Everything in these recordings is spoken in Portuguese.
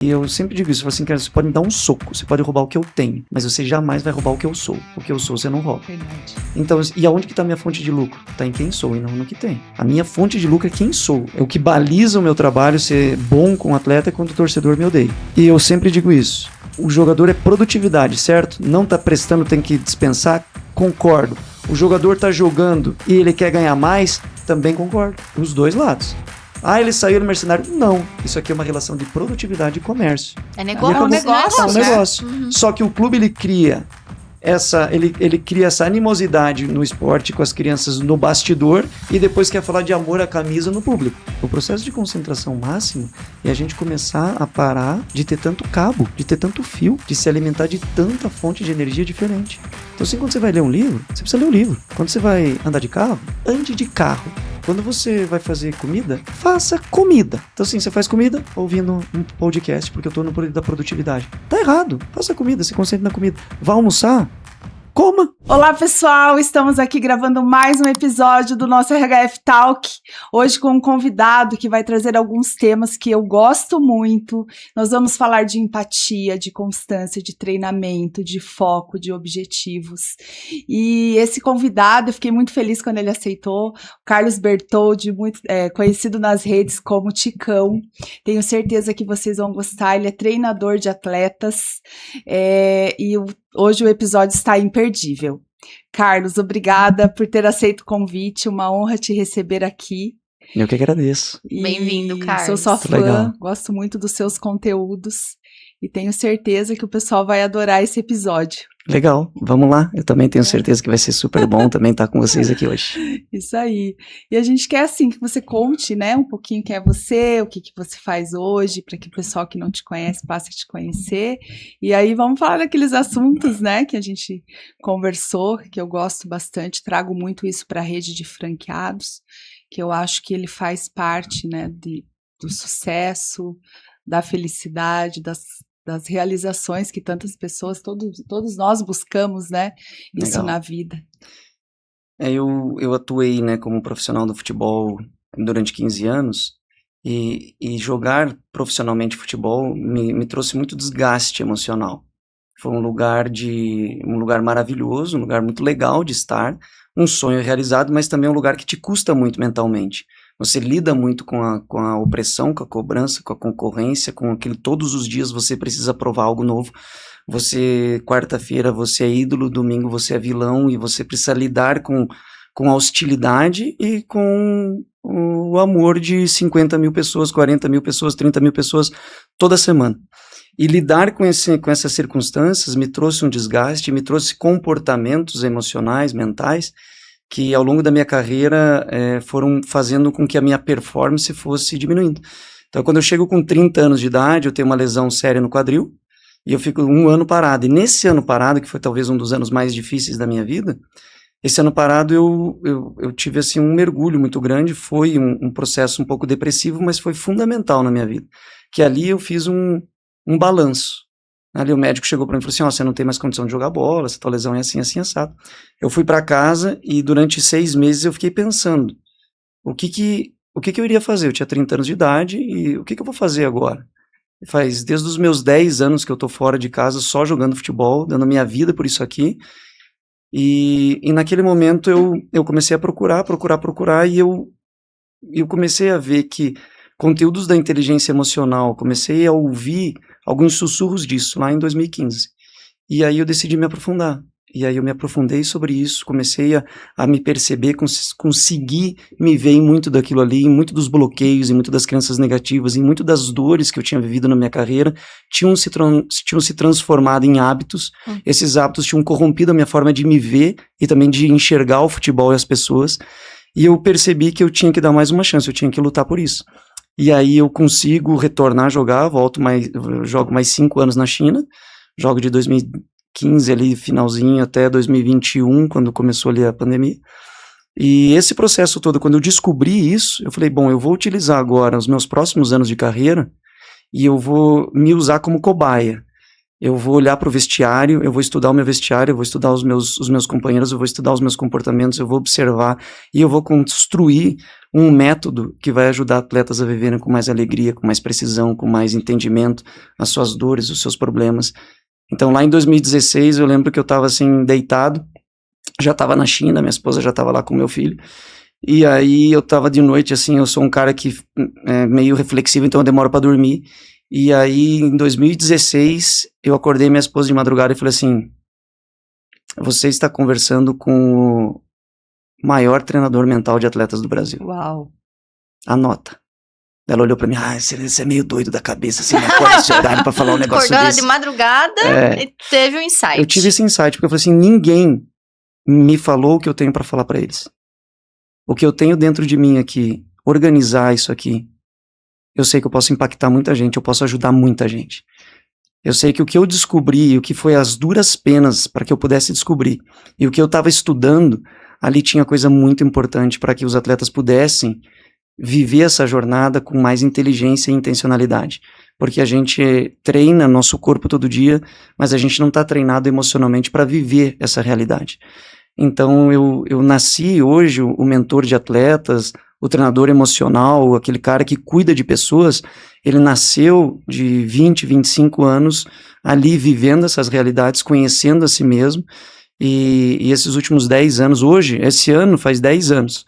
E eu sempre digo isso, eu falo assim, cara, você pode me dar um soco, você pode roubar o que eu tenho, mas você jamais vai roubar o que eu sou. O que eu sou, você não rouba. Verdade. Então, e aonde que tá a minha fonte de lucro? Tá em quem sou e não no que tem. A minha fonte de lucro é quem sou. É o que baliza o meu trabalho ser bom com o atleta é quando o torcedor me odeia. E eu sempre digo isso. O jogador é produtividade, certo? Não tá prestando, tem que dispensar? Concordo. O jogador tá jogando e ele quer ganhar mais? Também concordo. Os dois lados. Ah, ele saiu do mercenário? Não. Isso aqui é uma relação de produtividade e comércio. É negócio, É um né? negócio. Só que o clube, ele cria ele cria essa animosidade no esporte com as crianças no bastidor e depois quer falar de amor à camisa no público. O processo de concentração máximo é a gente começar a parar de ter tanto cabo, de ter tanto fio, de se alimentar de tanta fonte de energia diferente. Então assim, quando você vai ler um livro, você precisa ler o livro. Quando você vai andar de carro, ande de carro. Quando você vai fazer comida, faça comida. Então assim, você faz comida ouvindo um podcast, porque eu tô no período da produtividade. Tá errado. Faça comida, se concentre na comida. Vá almoçar, coma. Olá, pessoal! Estamos aqui gravando mais um episódio do nosso RHF Talk. Hoje com um convidado que vai trazer alguns temas que eu gosto muito. Nós vamos falar de empatia, de constância, de treinamento, de foco, de objetivos. E esse convidado, eu fiquei muito feliz quando ele aceitou. O Carlos Bertoldi, muito conhecido nas redes como Ticão. Tenho certeza que vocês vão gostar. Ele é treinador de atletas hoje o episódio está imperdível. Carlos, obrigada por ter aceito o convite, uma honra te receber aqui. Eu que agradeço. Bem-vindo, Carlos. Sou sua fã, legal. Gosto muito dos seus conteúdos e tenho certeza que o pessoal vai adorar esse episódio. Legal, vamos lá. Eu também tenho certeza que vai ser super bom também estar com vocês aqui hoje. Isso aí. E a gente quer, assim, que você conte, né, um pouquinho quem é você, o que você faz hoje, para que o pessoal que não te conhece passe a te conhecer. E aí vamos falar daqueles assuntos, né, que a gente conversou, que eu gosto bastante, trago muito isso para a rede de franqueados, que eu acho que ele faz parte, né, do sucesso, da felicidade, das realizações que tantas pessoas, todos nós buscamos, né, isso Legal. na vida. Eu atuei, né, como profissional do futebol durante 15 anos e jogar profissionalmente futebol me trouxe muito desgaste emocional. Foi um lugar maravilhoso, um lugar muito legal de estar, um sonho realizado, mas também um lugar que te custa muito mentalmente. Você lida muito com a opressão, com a cobrança, com a concorrência, com aquilo, todos os dias você precisa provar algo novo. Quarta-feira você é ídolo, domingo você é vilão e você precisa lidar com a hostilidade e com o amor de 50 mil pessoas, 40 mil pessoas, 30 mil pessoas toda semana. E lidar com essas circunstâncias me trouxe um desgaste, me trouxe comportamentos emocionais, mentais, que ao longo da minha carreira foram fazendo com que a minha performance fosse diminuindo. Então, quando eu chego com 30 anos de idade, eu tenho uma lesão séria no quadril, e eu fico um ano parado. E nesse ano parado, que foi talvez um dos anos mais difíceis da minha vida, esse ano parado eu tive assim, um mergulho muito grande, foi um processo um pouco depressivo, mas foi fundamental na minha vida. Que ali eu fiz um balanço. Ali o médico chegou para mim e falou assim, você não tem mais condição de jogar bola, essa tua lesão é assim, assim, assado. Eu fui para casa e durante 6 meses eu fiquei pensando, o que eu iria fazer? Eu tinha 30 anos de idade e o que eu vou fazer agora? Faz desde os meus 10 anos que eu tô fora de casa só jogando futebol, dando minha vida por isso aqui. E naquele momento eu comecei a procurar e eu comecei a ver que conteúdos da inteligência emocional, comecei a ouvir alguns sussurros disso lá em 2015. E aí eu decidi me aprofundar. E aí eu me aprofundei sobre isso, comecei a me perceber, consegui me ver em muito daquilo ali, em muito dos bloqueios, em muito das crenças negativas, em muito das dores que eu tinha vivido na minha carreira, tinham se transformado em hábitos. Esses hábitos tinham corrompido a minha forma de me ver e também de enxergar o futebol e as pessoas. E eu percebi que eu tinha que dar mais uma chance, eu tinha que lutar por isso. E aí eu consigo retornar a jogar, jogo mais 5 anos na China, jogo de 2015 ali, finalzinho, até 2021, quando começou ali a pandemia. E esse processo todo, quando eu descobri isso, eu falei, bom, eu vou utilizar agora os meus próximos anos de carreira e eu vou me usar como cobaia. Eu vou olhar para o vestiário, eu vou estudar o meu vestiário, eu vou estudar os meus companheiros, eu vou estudar os meus comportamentos, eu vou observar e eu vou construir um método que vai ajudar atletas a viverem com mais alegria, com mais precisão, com mais entendimento, as suas dores, os seus problemas. Então, lá em 2016, eu lembro que eu estava assim, deitado, já estava na China, minha esposa já estava lá com meu filho, e aí eu estava de noite, assim, eu sou um cara que é meio reflexivo, então eu demoro para dormir, e aí em 2016, eu acordei minha esposa de madrugada e falei assim, você está conversando com o maior treinador mental de atletas do Brasil. Uau. Anota. Ela olhou pra mim, você é meio doido da cabeça, assim, acorda esse horário pra falar um negócio Acordou desse. de madrugada e teve um insight. Eu tive esse insight, porque eu falei assim, ninguém me falou o que eu tenho pra falar pra eles. O que eu tenho dentro de mim aqui, organizar isso aqui, eu sei que eu posso impactar muita gente, eu posso ajudar muita gente. Eu sei que o que eu descobri, o que foi as duras penas para que eu pudesse descobrir, e o que eu estava estudando, ali tinha coisa muito importante para que os atletas pudessem viver essa jornada com mais inteligência e intencionalidade. Porque a gente treina nosso corpo todo dia, mas a gente não está treinado emocionalmente para viver essa realidade. Então eu nasci hoje o mentor de atletas, o treinador emocional, aquele cara que cuida de pessoas, ele nasceu de 20, 25 anos ali vivendo essas realidades, conhecendo a si mesmo, e esses últimos 10 anos, hoje, esse ano faz 10 anos,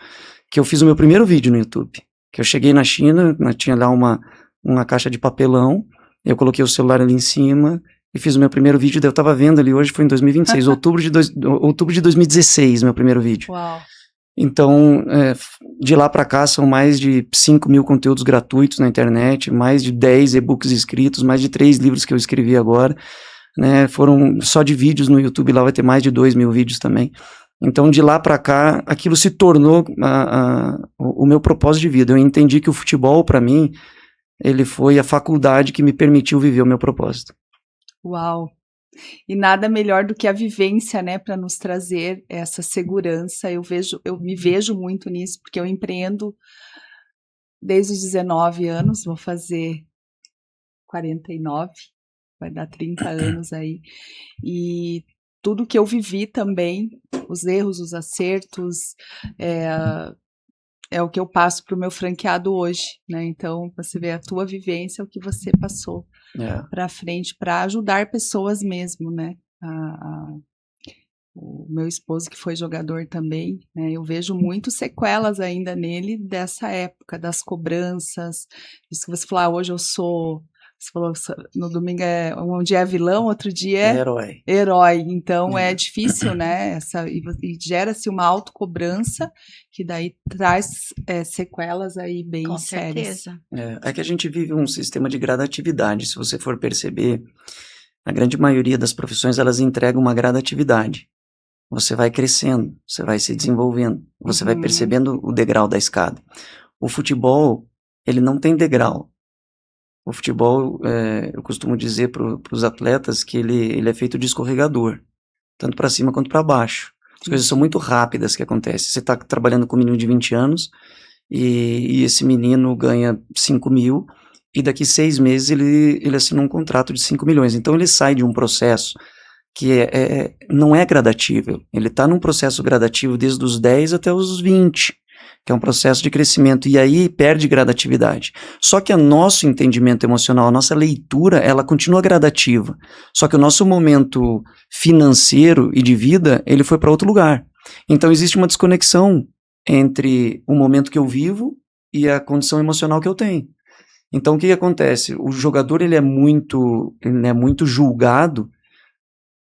que eu fiz o meu primeiro vídeo no YouTube, que eu cheguei na China, tinha lá uma caixa de papelão, eu coloquei o celular ali em cima e fiz o meu primeiro vídeo, daí eu tava vendo ali hoje, foi em 2026, outubro de 2016, meu primeiro vídeo. Uau. Então, de lá para cá são mais de 5 mil conteúdos gratuitos na internet, mais de 10 e-books escritos, mais de 3 livros que eu escrevi agora, né, foram só de vídeos no YouTube, lá vai ter mais de 2 mil vídeos também. Então, de lá para cá, aquilo se tornou o meu propósito de vida. Eu entendi que o futebol, para mim, ele foi a faculdade que me permitiu viver o meu propósito. Uau! E nada melhor do que a vivência, né, para nos trazer essa segurança. Eu me vejo muito nisso, porque eu empreendo desde os 19 anos, vou fazer 49, vai dar 30 anos aí. E tudo que eu vivi também, os erros, os acertos, é o que eu passo para o meu franqueado hoje, né? Então, você vê a tua vivência, o que você passou para frente, para ajudar pessoas mesmo, né? O meu esposo, que foi jogador também, né? Eu vejo muito sequelas ainda nele dessa época, das cobranças, isso que você falou, hoje eu sou... Você falou, no domingo um dia é vilão, outro dia é herói. Então é difícil, né? E gera-se uma autocobrança que daí traz sequelas aí bem Com sérias. certeza. É que a gente vive um sistema de gradatividade. Se você for perceber, a grande maioria das profissões, elas entregam uma gradatividade. Você vai crescendo, você vai se desenvolvendo, você vai percebendo o degrau da escada. O futebol, ele não tem degrau. O futebol, eu costumo dizer para os atletas que ele é feito de escorregador, tanto para cima quanto para baixo. As coisas são muito rápidas que acontecem. Você está trabalhando com um menino de 20 anos e esse menino ganha 5 mil e daqui 6 meses ele assina um contrato de 5 milhões. Então ele sai de um processo que não é gradativo. Ele está num processo gradativo desde os 10 até os 20. Que é um processo de crescimento, e aí perde gradatividade. Só que o nosso entendimento emocional, a nossa leitura, ela continua gradativa. Só que o nosso momento financeiro e de vida, ele foi para outro lugar. Então existe uma desconexão entre o momento que eu vivo e a condição emocional que eu tenho. Então o que acontece? O jogador ele é muito julgado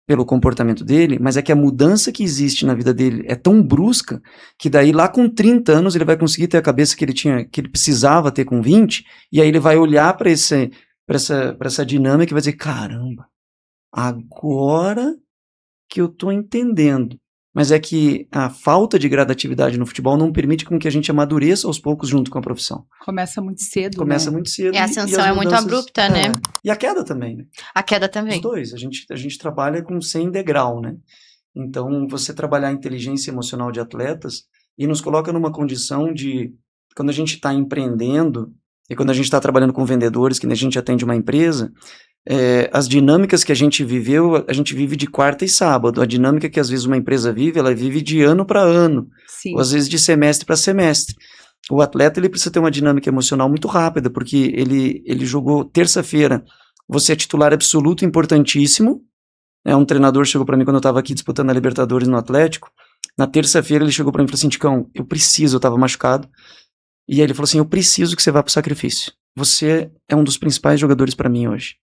pelo comportamento dele, mas é que a mudança que existe na vida dele é tão brusca que daí lá com 30 anos ele vai conseguir ter a cabeça que ele precisava ter com 20, e aí ele vai olhar para essa dinâmica e vai dizer, caramba, agora que eu tô entendendo. Mas é que a falta de gradatividade no futebol não permite com que a gente amadureça aos poucos junto com a profissão. Começa muito cedo, Começa né? muito cedo. E a ascensão é muito abrupta, né? E a queda também, né? A queda também. Os dois. A gente trabalha com 100 degrau, né? Então, você trabalhar a inteligência emocional de atletas e nos coloca numa condição de, quando a gente está empreendendo e quando a gente está trabalhando com vendedores, que a gente atende uma empresa, as dinâmicas que a gente viveu, a gente vive de quarta e sábado. A dinâmica que às vezes uma empresa vive, ela vive de ano para ano. Sim. Ou às vezes de semestre para semestre. o atleta ele precisa ter uma dinâmica emocional muito rápida, porque ele jogou terça-feira, você é titular absoluto, importantíssimo. Um treinador chegou para mim quando eu estava aqui disputando a Libertadores no Atlético. Na terça-feira ele chegou para mim e falou assim: Ticão, eu estava machucado. E aí ele falou assim: eu preciso que você vá pro sacrifício. Você é um dos principais jogadores para mim hoje.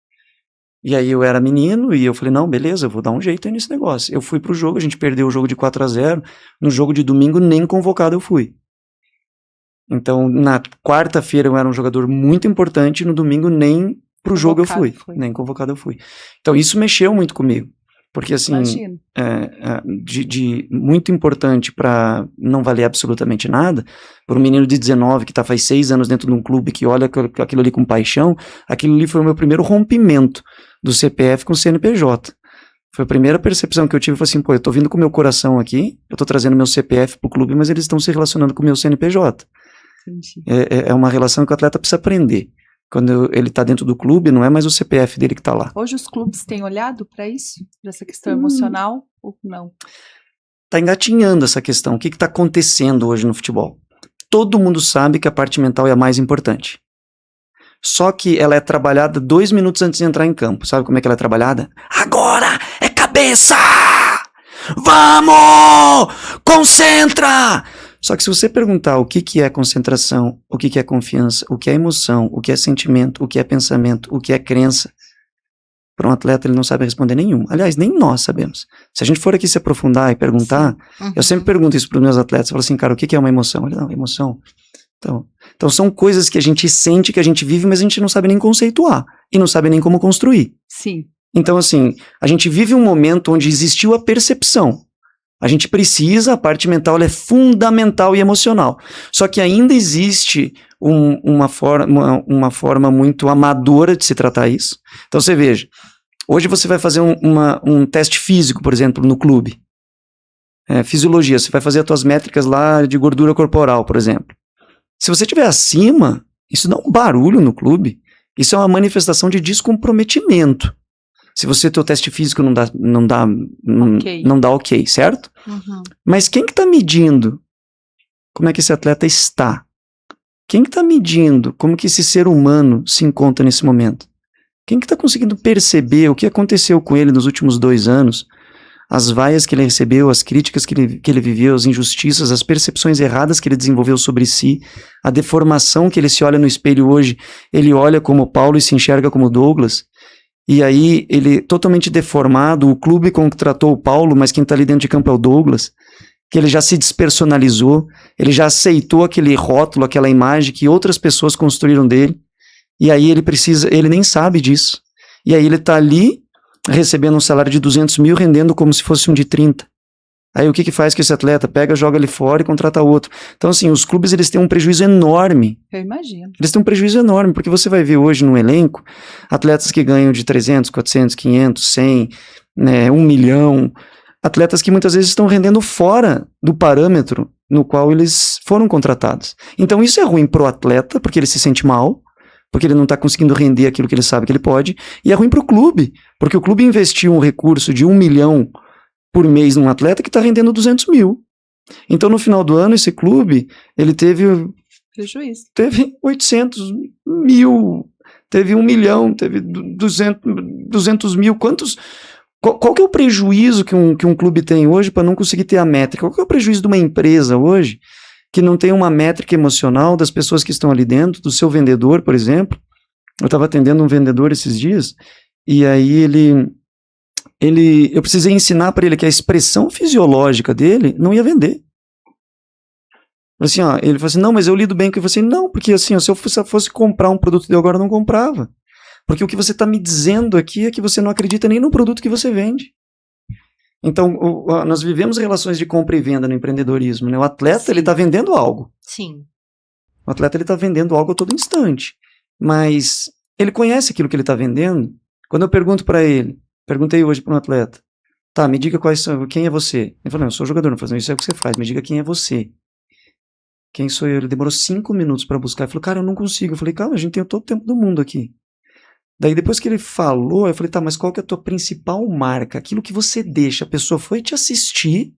E aí eu era menino e eu falei: não, beleza, eu vou dar um jeito aí nesse negócio. Eu fui pro jogo, a gente perdeu o jogo de 4-0. No jogo de domingo, nem convocado eu fui. Então, na quarta-feira eu era um jogador muito importante, no domingo nem pro jogo eu fui. Nem convocado eu fui. Então isso mexeu muito comigo. Porque assim, de muito importante para não valer absolutamente nada, para um menino de 19 que tá faz 6 anos dentro de um clube que olha aquilo ali com paixão, aquilo ali foi o meu primeiro rompimento do CPF com o CNPJ. Foi a primeira percepção que eu tive, foi assim, pô, eu tô vindo com o meu coração aqui, eu tô trazendo meu CPF pro clube, mas eles estão se relacionando com o meu CNPJ. É uma relação que o atleta precisa aprender. Quando ele está dentro do clube, não é mais o CPF dele que está lá. Hoje os clubes têm olhado para isso? Para essa questão emocional ou não? Está engatinhando essa questão. O que está acontecendo hoje no futebol? Todo mundo sabe que a parte mental é a mais importante. Só que ela é trabalhada 2 minutos antes de entrar em campo. Sabe como é que ela é trabalhada? Agora é cabeça! Vamos! Concentra! Só que se você perguntar o que é concentração, o que é confiança, o que é emoção, o que é sentimento, o que é pensamento, o que é crença, para um atleta ele não sabe responder nenhum. Aliás, nem nós sabemos. Se a gente for aqui se aprofundar e perguntar, eu sempre pergunto isso para os meus atletas, eu falo assim, cara, o que é uma emoção? Ele, não, emoção. Então são coisas que a gente sente, que a gente vive, mas a gente não sabe nem conceituar e não sabe nem como construir. Sim. Então assim, a gente vive um momento onde existiu a percepção. A gente precisa, a parte mental ela é fundamental e emocional. Só que ainda existe uma forma muito amadora de se tratar isso. Então você veja, hoje você vai fazer um teste físico, por exemplo, no clube. Fisiologia, você vai fazer as tuas métricas lá de gordura corporal, por exemplo. Se você estiver acima, isso dá um barulho no clube. Isso é uma manifestação de descomprometimento. Se você teu teste físico não dá ok, certo? Mas quem que tá medindo como é que esse atleta está? Quem que tá medindo como que esse ser humano se encontra nesse momento? Quem que tá conseguindo perceber o que aconteceu com ele nos últimos 2 anos? As vaias que ele recebeu, as críticas que ele viveu, as injustiças, as percepções erradas que ele desenvolveu sobre si, a deformação que ele se olha no espelho hoje, ele olha como Paulo e se enxerga como Douglas. E aí, ele totalmente deformado, o clube contratou o Paulo, mas quem tá ali dentro de campo é o Douglas, que ele já se despersonalizou, ele já aceitou aquele rótulo, aquela imagem que outras pessoas construíram dele, e aí ele nem sabe disso. E aí ele tá ali, recebendo um salário de 200 mil, rendendo como se fosse um de 30. Aí o que faz com esse atleta? Pega, joga ele fora e contrata outro. Então assim, os clubes eles têm um prejuízo enorme. Eu imagino. Eles têm um prejuízo enorme, porque você vai ver hoje no elenco atletas que ganham de 300, 400, 500, 100, 1 milhão. Atletas que muitas vezes estão rendendo fora do parâmetro no qual eles foram contratados. Então isso é ruim pro atleta, porque ele se sente mal, porque ele não está conseguindo render aquilo que ele sabe que ele pode, e é ruim pro clube, porque o clube investiu um recurso de 1 milhão por mês num atleta que está rendendo 200 mil. Então, no final do ano, esse clube, ele teve prejuízo. Teve 800 mil, teve 1 milhão, teve 200 mil. Qual que é o prejuízo que um clube tem hoje para não conseguir ter a métrica? Qual que é o prejuízo de uma empresa hoje que não tem uma métrica emocional das pessoas que estão ali dentro, do seu vendedor, por exemplo? Eu estava atendendo um vendedor esses dias, e aí eu precisei ensinar para ele que a expressão fisiológica dele não ia vender. Assim, ele falou assim, não, mas eu lido bem com você. Não, porque assim, se eu fosse comprar um produto dele agora, eu não comprava. Porque o que você está me dizendo aqui é que você não acredita nem no produto que você vende. Então, nós vivemos relações de compra e venda no empreendedorismo, né? O atleta, ele está vendendo algo. Sim. O atleta, ele está vendendo algo a todo instante. Mas ele conhece aquilo que ele está vendendo. Quando eu pergunto para ele, perguntei hoje para um atleta, tá, me diga quem é você? Ele falou, não, eu sou jogador, não fazendo isso é o que você faz, me diga quem é você. Quem sou eu? Ele demorou 5 minutos para buscar, ele falou, cara, eu não consigo. Eu falei, calma, a gente tem todo o tempo do mundo aqui. Daí depois que ele falou, eu falei, tá, mas qual que é a tua principal marca? Aquilo que você deixa, a pessoa foi te assistir,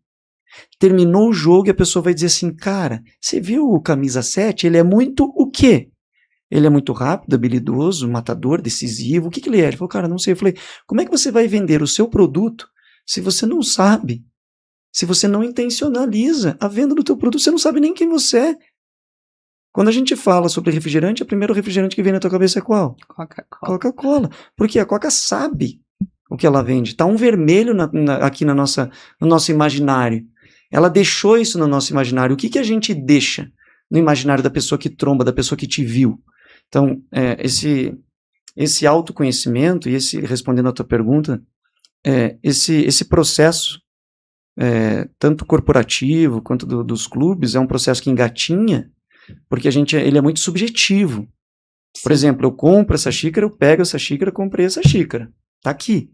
Terminou o jogo e a pessoa vai dizer assim, cara, você viu o camisa 7? Ele é muito o quê? Ele é muito rápido, habilidoso, matador, decisivo. O que ele é? Ele falou, cara, não sei. Eu falei, como é que você vai vender o seu produto se você não sabe? Se você não intencionaliza a venda do teu produto, você não sabe nem quem você é. Quando a gente fala sobre refrigerante, o primeiro refrigerante que vem na tua cabeça é qual? Coca-Cola. Coca-Cola. Porque a Coca sabe o que ela vende. Está um vermelho aqui no nosso imaginário. Ela deixou isso no nosso imaginário. O que a gente deixa no imaginário da pessoa que tromba, da pessoa que te viu? Então, esse autoconhecimento, e respondendo a tua pergunta, esse processo, tanto corporativo quanto dos clubes, é um processo que engatinha, porque ele é muito subjetivo. Por exemplo, eu compro essa xícara, eu pego essa xícara, comprei essa xícara. Tá aqui.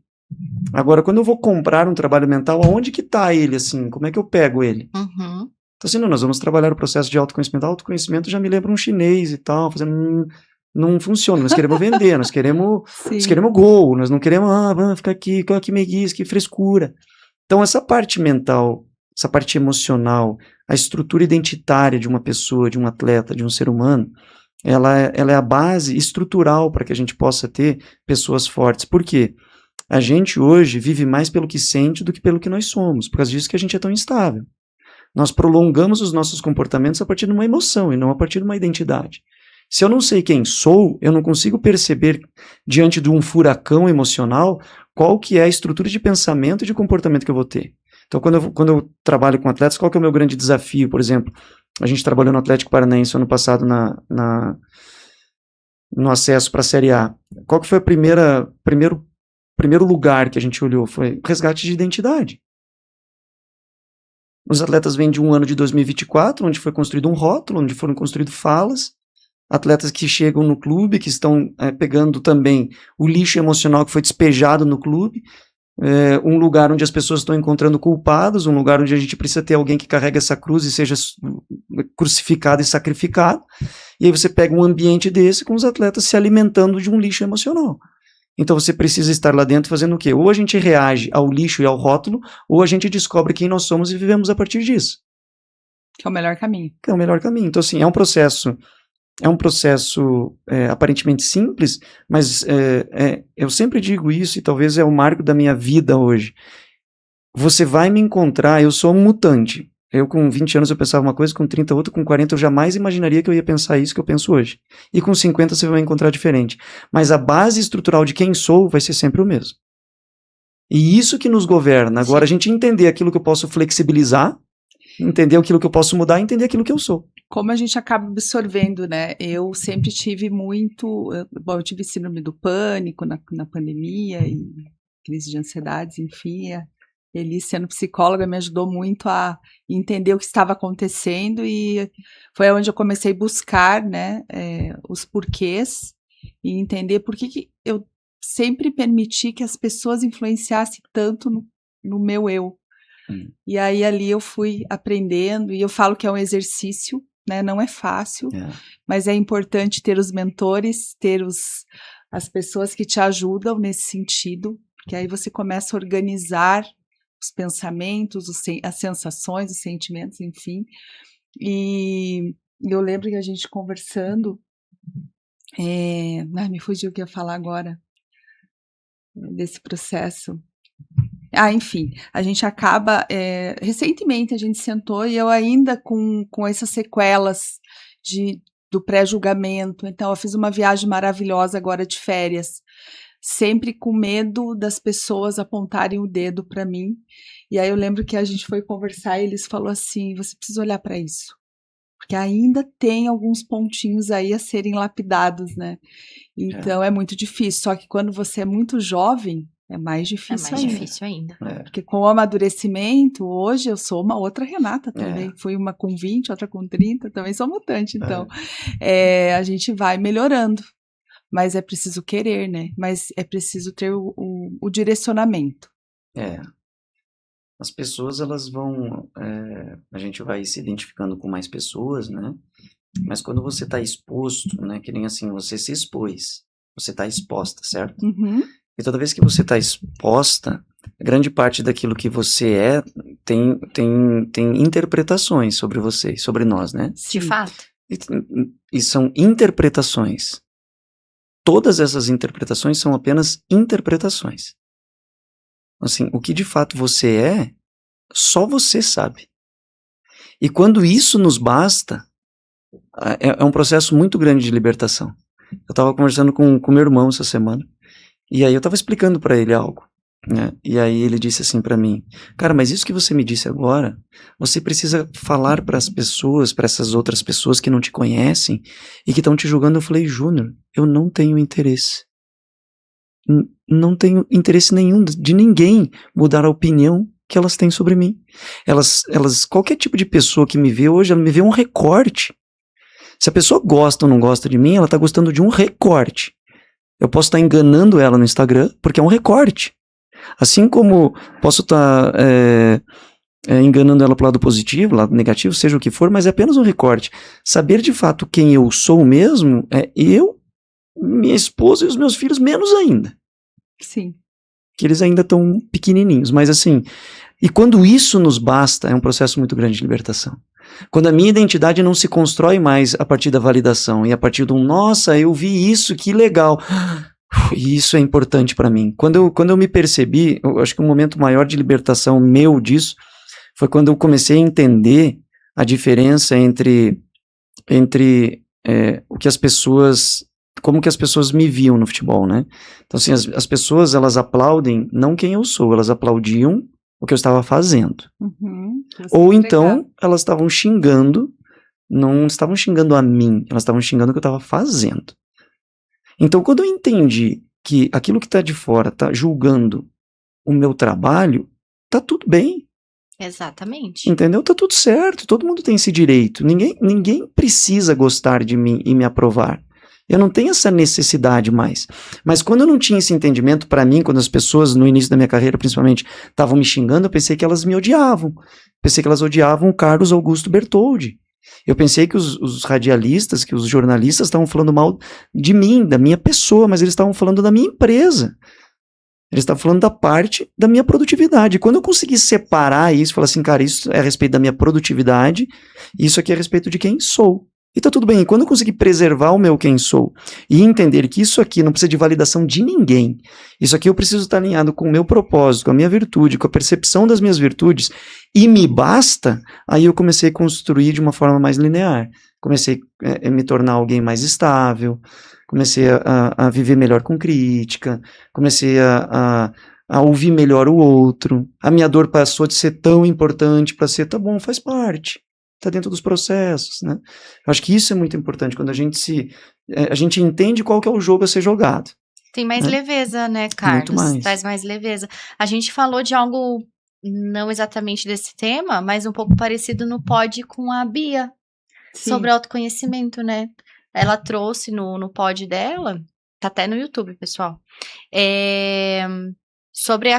Agora, quando eu vou comprar um trabalho mental, aonde que tá ele, assim? Como é que eu pego ele? Uhum. Então, assim, nós vamos trabalhar o processo de autoconhecimento. Autoconhecimento já me lembra um chinês e tal, fazendo... Não funciona, nós queremos vender, nós queremos gol, nós não queremos, ficar aqui meiguice, que frescura. Então, essa parte mental, essa parte emocional, a estrutura identitária de uma pessoa, de um atleta, de um ser humano, ela é a base estrutural para que a gente possa ter pessoas fortes. Por quê? A gente hoje vive mais pelo que sente do que pelo que nós somos, por causa disso que a gente é tão instável. Nós prolongamos os nossos comportamentos a partir de uma emoção e não a partir de uma identidade. Se eu não sei quem sou, eu não consigo perceber, diante de um furacão emocional, qual que é a estrutura de pensamento e de comportamento que eu vou ter. Então, quando eu trabalho com atletas, qual que é o meu grande desafio? Por exemplo, a gente trabalhou no Atlético Paranaense ano passado no acesso para a Série A. Qual que foi o primeiro lugar que a gente olhou? Foi resgate de identidade. Os atletas vêm de um ano de 2024, onde foi construído um rótulo, onde foram construídas falas, atletas que chegam no clube, que estão pegando também o lixo emocional que foi despejado no clube, um lugar onde as pessoas estão encontrando culpados, um lugar onde a gente precisa ter alguém que carregue essa cruz e seja crucificado e sacrificado, e aí você pega um ambiente desse com os atletas se alimentando de um lixo emocional. Então você precisa estar lá dentro fazendo o quê? Ou a gente reage ao lixo e ao rótulo, ou a gente descobre quem nós somos e vivemos a partir disso. Que é o melhor caminho. Que é o melhor caminho. Então, assim, é um processo aparentemente simples, mas eu sempre digo isso, e talvez é o marco da minha vida hoje. Você vai me encontrar, eu sou um mutante. Eu com 20 anos eu pensava uma coisa, com 30 outra, com 40 eu jamais imaginaria que eu ia pensar isso que eu penso hoje. E com 50 você vai encontrar diferente. Mas a base estrutural de quem sou vai ser sempre o mesmo. E isso que nos governa. Agora, a gente entender aquilo que eu posso flexibilizar, entender aquilo que eu posso mudar e entender aquilo que eu sou. Como a gente acaba absorvendo, né? Eu sempre tive eu tive síndrome do pânico na pandemia e crise de ansiedades, enfim. Ele, sendo psicóloga, me ajudou muito a entender o que estava acontecendo e foi onde eu comecei a buscar, né, os porquês e entender por que eu sempre permiti que as pessoas influenciassem tanto no meu eu. E aí ali eu fui aprendendo e eu falo que é um exercício, né, não é fácil, mas é importante ter os mentores, ter as pessoas que te ajudam nesse sentido, porque aí você começa a organizar os pensamentos, as sensações, os sentimentos, enfim. E eu lembro que a gente conversando, me fugiu o que eu ia falar agora, desse processo. Enfim, a gente acaba, recentemente a gente sentou e eu ainda com essas sequelas do pré-julgamento, então eu fiz uma viagem maravilhosa agora de férias, sempre com medo das pessoas apontarem o dedo para mim. E aí eu lembro que a gente foi conversar e eles falaram assim, você precisa olhar para isso, porque ainda tem alguns pontinhos aí a serem lapidados, né? Então é muito difícil, só que quando você é muito jovem, é mais difícil ainda. Porque com o amadurecimento, hoje eu sou uma outra Renata também. Fui uma com 20, outra com 30, também sou mutante. Então, a gente vai melhorando. Mas é preciso querer, né? Mas é preciso ter o direcionamento. As pessoas, elas vão... a gente vai se identificando com mais pessoas, né? Mas quando você está exposto, né? Que nem assim, você se expôs. Você está exposta, certo? Uhum. E toda vez que você está exposta, grande parte daquilo que você tem interpretações sobre você, sobre nós, né? De fato. E são interpretações. Todas essas interpretações são apenas interpretações. Assim, o que de fato você é, só você sabe. E quando isso nos basta, é um processo muito grande de libertação. Eu estava conversando com meu irmão essa semana, e aí eu estava explicando para ele algo, né? E aí ele disse assim para mim, cara, mas isso que você me disse agora, você precisa falar para as pessoas, para essas outras pessoas que não te conhecem e que estão te julgando. Eu falei, Júnior, eu não tenho interesse. Não tenho interesse nenhum de ninguém mudar a opinião que elas têm sobre mim. Qualquer tipo de pessoa que me vê hoje, ela me vê um recorte. Se a pessoa gosta ou não gosta de mim, ela está gostando de um recorte. Eu posso estar enganando ela no Instagram, porque é um recorte. Assim como posso estar enganando ela pro lado positivo, lado negativo, seja o que for, mas é apenas um recorte. Saber de fato quem eu sou mesmo, é eu, minha esposa e os meus filhos, menos ainda. Sim. Que eles ainda estão pequenininhos, mas assim, e quando isso nos basta, é um processo muito grande de libertação. Quando a minha identidade não se constrói mais a partir da validação e a partir do nossa, eu vi isso, que legal, e isso é importante para mim. Quando eu me percebi, eu acho que o momento maior de libertação meu disso foi quando eu comecei a entender a diferença entre o que as pessoas, como que as pessoas me viam no futebol, né? Então assim, as pessoas, elas aplaudem não quem eu sou, elas aplaudiam o que eu estava fazendo. Ou então, elas estavam xingando, não estavam xingando a mim, elas estavam xingando o que eu estava fazendo. Então, quando eu entendi que aquilo que está de fora está julgando o meu trabalho, tá tudo bem. Exatamente. Entendeu? Tá tudo certo, todo mundo tem esse direito. Ninguém precisa gostar de mim e me aprovar. Eu não tenho essa necessidade mais. Mas quando eu não tinha esse entendimento, para mim, quando as pessoas no início da minha carreira, principalmente, estavam me xingando, eu pensei que elas me odiavam. Pensei que elas odiavam o Carlos Augusto Bertoldi. Eu pensei que os radialistas, que os jornalistas estavam falando mal de mim, da minha pessoa, mas eles estavam falando da minha empresa. Eles estavam falando da parte da minha produtividade. E quando eu consegui separar isso, falar assim, cara, isso é a respeito da minha produtividade, isso aqui é a respeito de quem sou. E tá tudo bem. E quando eu conseguir preservar o meu quem sou e entender que isso aqui não precisa de validação de ninguém, isso aqui eu preciso estar alinhado com o meu propósito, com a minha virtude, com a percepção das minhas virtudes, e me basta, aí eu comecei a construir de uma forma mais linear. Comecei a me tornar alguém mais estável, comecei a viver melhor com crítica, comecei a ouvir melhor o outro. A minha dor passou de ser tão importante para ser, tá bom, faz parte. Está dentro dos processos, né? Eu acho que isso é muito importante, quando a gente entende qual que é o jogo a ser jogado. Tem mais leveza, né, Carlos? Muito mais. Traz mais leveza. A gente falou de algo, não exatamente desse tema, mas um pouco parecido no pod com a Bia, sobre autoconhecimento, né? Ela trouxe no pod dela, tá até no YouTube, pessoal, sobre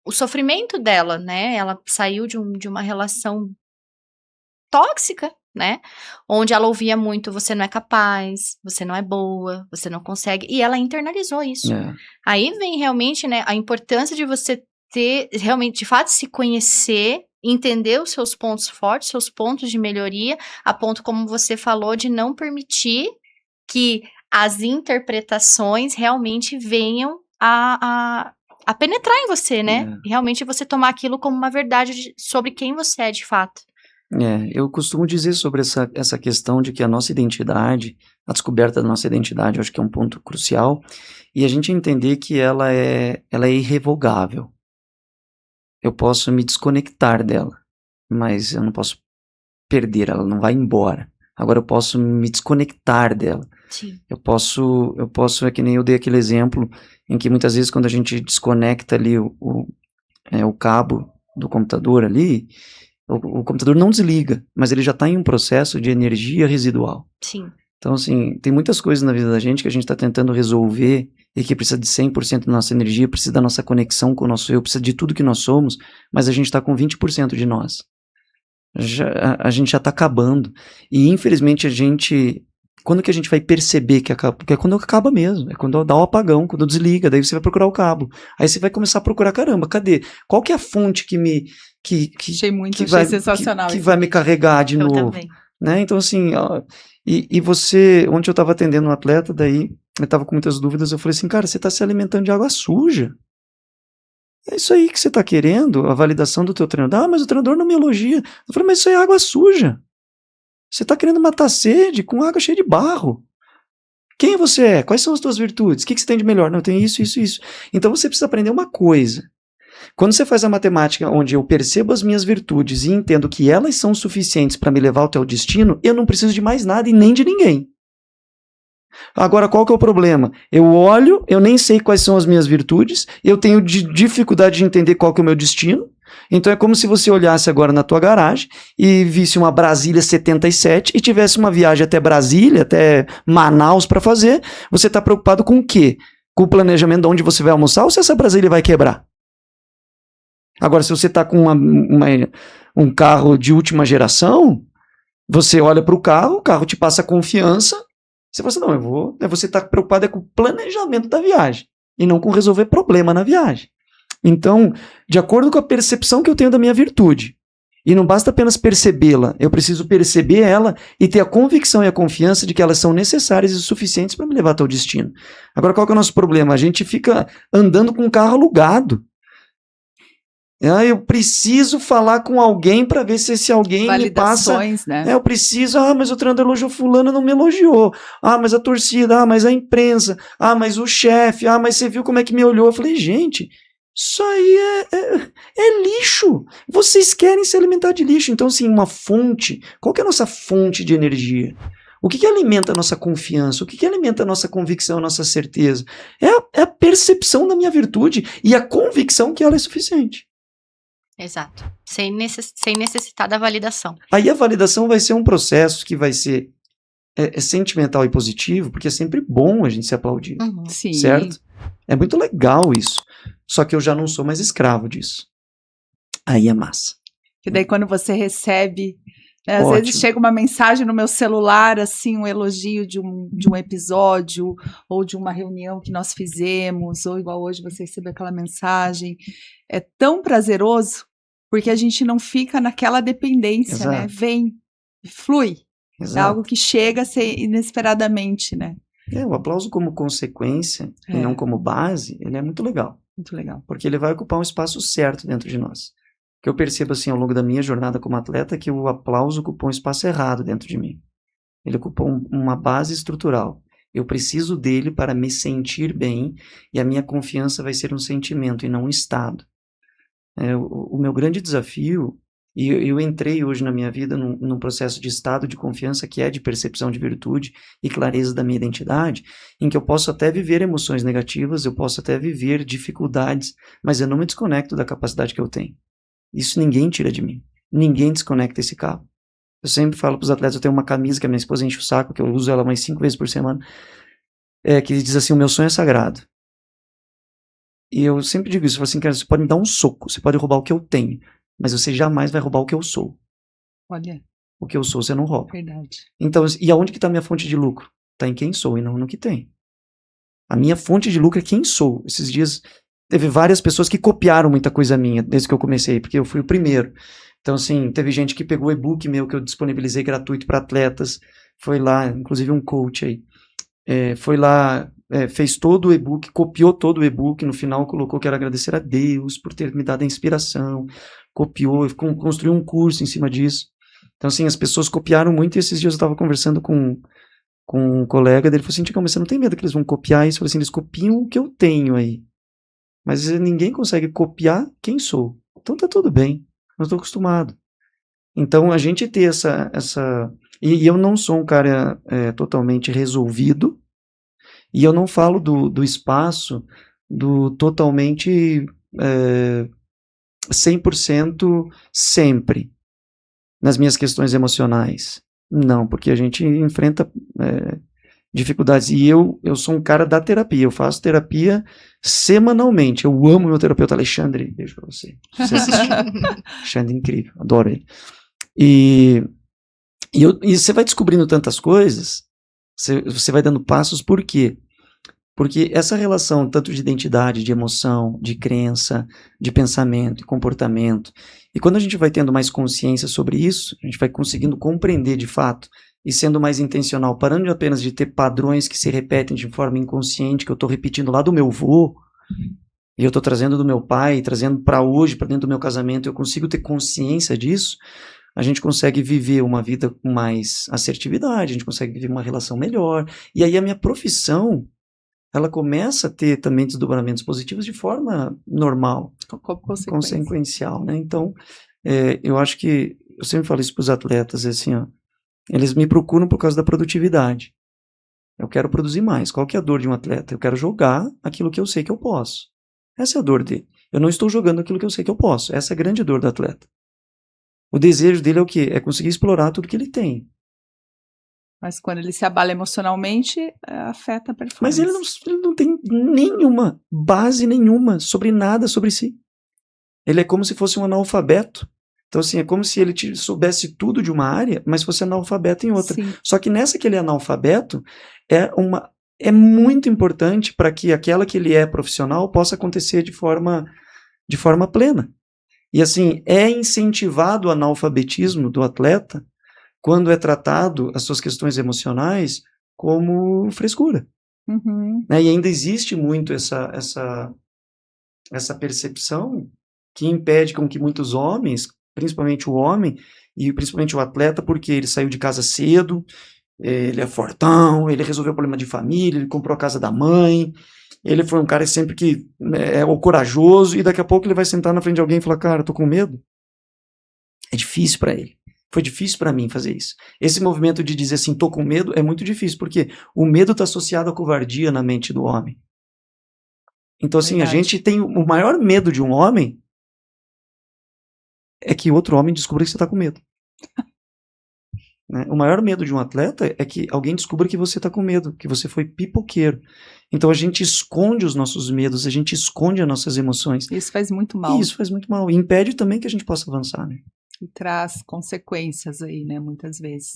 o sofrimento dela, né? Ela saiu de uma relação tóxica, né? Onde ela ouvia muito, você não é capaz, você não é boa, você não consegue, e ela internalizou isso. Aí vem realmente, né, a importância de você ter, realmente, de fato, se conhecer, entender os seus pontos fortes, seus pontos de melhoria, a ponto, como você falou, de não permitir que as interpretações realmente venham a penetrar em você, né? Realmente você tomar aquilo como uma verdade sobre quem você é de fato. Eu costumo dizer sobre essa questão de que a nossa identidade, a descoberta da nossa identidade, eu acho que é um ponto crucial, e a gente entender que ela é irrevogável. Eu posso me desconectar dela, mas eu não posso perder, ela não vai embora. Agora eu posso me desconectar dela. Sim. Eu posso, é que nem eu dei aquele exemplo, em que muitas vezes quando a gente desconecta ali o cabo do computador ali, o computador não desliga, mas ele já está em um processo de energia residual. Sim. Então, assim, tem muitas coisas na vida da gente que a gente está tentando resolver e que precisa de 100% da nossa energia, precisa da nossa conexão com o nosso eu, precisa de tudo que nós somos, mas a gente está com 20% de nós. A gente já está acabando. E, infelizmente, a gente Quando que a gente vai perceber que acaba? Porque é quando acaba mesmo, é quando dá o apagão, quando desliga, daí você vai procurar o cabo. Aí você vai começar a procurar, caramba, cadê? Qual que é a fonte que me... achei sensacional. Que vai me carregar de novo? Também. Né? Então, assim, ó, e você... Ontem eu estava atendendo um atleta, daí eu estava com muitas dúvidas, eu falei assim, cara, você está se alimentando de água suja. É isso aí que você está querendo, a validação do teu treinador. Ah, mas o treinador não me elogia. Eu falei, mas isso é água suja. Você está querendo matar a sede com água cheia de barro. Quem você é? Quais são as tuas virtudes? O que você tem de melhor? Não, eu tenho isso, isso, isso. Então você precisa aprender uma coisa. Quando você faz a matemática onde eu percebo as minhas virtudes e entendo que elas são suficientes para me levar ao teu destino, eu não preciso de mais nada e nem de ninguém. Agora, qual que é o problema? Eu olho, eu nem sei quais são as minhas virtudes, eu tenho dificuldade de entender qual que é o meu destino. Então é como se você olhasse agora na tua garagem e visse uma Brasília 77 e tivesse uma viagem até Brasília, até Manaus para fazer. Você está preocupado com o quê? Com o planejamento de onde você vai almoçar ou se essa Brasília vai quebrar? Agora, se você está com um carro de última geração, você olha para o carro te passa confiança. Você fala assim, não, você está preocupado com o planejamento da viagem e não com resolver problema na viagem. Então, de acordo com a percepção que eu tenho da minha virtude, e não basta apenas percebê-la, eu preciso perceber ela e ter a convicção e a confiança de que elas são necessárias e suficientes para me levar até o destino. Agora, qual que é o nosso problema? A gente fica andando com um carro alugado. Eu preciso falar com alguém para ver se esse alguém me passa... né? Eu preciso... mas o treinador elogiou fulano, não me elogiou. Mas a torcida, mas a imprensa, mas o chefe, mas você viu como é que me olhou? Eu falei, gente, isso aí é lixo. Vocês querem se alimentar de lixo. Então, assim, uma fonte... Qual que é a nossa fonte de energia? O que alimenta a nossa confiança? O que alimenta a nossa convicção, a nossa certeza? É a percepção da minha virtude e a convicção que ela é suficiente. Exato. Sem necessitar da validação. Aí a validação vai ser um processo que vai ser sentimental e positivo, porque é sempre bom a gente se aplaudir. Uhum. Sim. Certo? É muito legal isso. Só que eu já não sou mais escravo disso. Aí é massa. E daí quando você recebe... Às vezes chega uma mensagem no meu celular, assim, um elogio de um episódio, ou de uma reunião que nós fizemos, ou igual hoje você recebeu aquela mensagem. É tão prazeroso, porque a gente não fica naquela dependência, Exato. né? Vem, flui. Exato. É algo que chega inesperadamente, né? O aplauso como consequência, e não como base, ele é muito legal. Muito legal. Porque ele vai ocupar um espaço certo dentro de nós. Que eu percebo assim ao longo da minha jornada como atleta que o aplauso ocupou um espaço errado dentro de mim. Ele ocupou uma base estrutural. Eu preciso dele para me sentir bem e a minha confiança vai ser um sentimento e não um estado. O meu grande desafio, e eu entrei hoje na minha vida num processo de estado de confiança que é de percepção de virtude e clareza da minha identidade, em que eu posso até viver emoções negativas, eu posso até viver dificuldades, mas eu não me desconecto da capacidade que eu tenho. Isso ninguém tira de mim. Ninguém desconecta esse cabo. Eu sempre falo para os atletas, eu tenho uma camisa que a minha esposa enche o saco, que eu uso ela mais 5 vezes por semana, que diz assim, o meu sonho é sagrado. E eu sempre digo isso, eu falo assim, cara, você pode me dar um soco, você pode roubar o que eu tenho, mas você jamais vai roubar o que eu sou. Olha. O que eu sou, você não rouba. Verdade. Então, e aonde que está a minha fonte de lucro? Está em quem sou e não no que tem. A minha fonte de lucro é quem sou. Esses dias... Teve várias pessoas que copiaram muita coisa minha desde que eu comecei, porque eu fui o primeiro. Então, assim, teve gente que pegou o e-book meu que eu disponibilizei gratuito para atletas, foi lá, inclusive um coach aí, foi lá, fez todo o e-book, copiou todo o e-book, no final colocou que era agradecer a Deus por ter me dado a inspiração, copiou, construiu um curso em cima disso. Então, assim, as pessoas copiaram muito e esses dias eu estava conversando com um colega dele, falou assim, Ticão, mas você não tem medo que eles vão copiar isso? Eu falei assim, eles copiam o que eu tenho aí. Mas ninguém consegue copiar quem sou. Então tá tudo bem. Eu estou acostumado. Então a gente ter essa... E eu não sou um cara totalmente resolvido. E eu não falo do espaço do totalmente 100% sempre nas minhas questões emocionais. Não, porque a gente enfrenta... dificuldades. E eu sou um cara da terapia. Eu faço terapia semanalmente. Eu amo meu terapeuta Alexandre. Beijo pra você. Se você assistir. Alexandre, incrível. Adoro ele. E você vai descobrindo tantas coisas Você vai dando passos, por quê? Porque essa relação, tanto de identidade, de emoção, de crença, de pensamento e comportamento, e quando a gente vai tendo mais consciência sobre isso, a gente vai conseguindo compreender de fato e sendo mais intencional, parando apenas de ter padrões que se repetem de forma inconsciente, que eu estou repetindo lá do meu avô, e eu estou trazendo do meu pai, trazendo para hoje, para dentro do meu casamento, eu consigo ter consciência disso, a gente consegue viver uma vida com mais assertividade, a gente consegue viver uma relação melhor, e aí a minha profissão, ela começa a ter também desdobramentos positivos de forma normal, consequencial, né? Então, eu acho que, eu sempre falo isso para os atletas, assim, ó, eles me procuram por causa da produtividade. Eu quero produzir mais. Qual que é a dor de um atleta? Eu quero jogar aquilo que eu sei que eu posso. Essa é a dor dele. Eu não estou jogando aquilo que eu sei que eu posso. Essa é a grande dor do atleta. O desejo dele é o quê? É conseguir explorar tudo que ele tem. Mas quando ele se abala emocionalmente, afeta a performance. Mas ele não tem nenhuma base nenhuma sobre nada sobre si. Ele é como se fosse um analfabeto. Então, assim, é como se ele soubesse tudo de uma área, mas fosse analfabeto em outra. Sim. Só que nessa que ele é analfabeto, é muito importante para que aquela que ele é profissional possa acontecer de forma plena. E, assim, é incentivado o analfabetismo do atleta quando é tratado as suas questões emocionais como frescura. Uhum. Né? E ainda existe muito essa percepção que impede com que muitos homens, principalmente o homem, e principalmente o atleta, porque ele saiu de casa cedo, ele é fortão, ele resolveu o problema de família, ele comprou a casa da mãe, ele foi um cara sempre que é o corajoso, e daqui a pouco ele vai sentar na frente de alguém e falar, cara, eu tô com medo. É difícil para ele. Foi difícil para mim fazer isso. Esse movimento de dizer assim, tô com medo, é muito difícil, porque o medo está associado à covardia na mente do homem. Então, assim, Verdade. a gente tem o maior medo de um homem é que outro homem descubra que você está com medo. Né? O maior medo de um atleta é que alguém descubra que você está com medo, que você foi pipoqueiro. Então a gente esconde os nossos medos, a gente esconde as nossas emoções. Isso faz muito mal. E isso faz muito mal. E impede também que a gente possa avançar, né? E traz consequências aí, né, muitas vezes.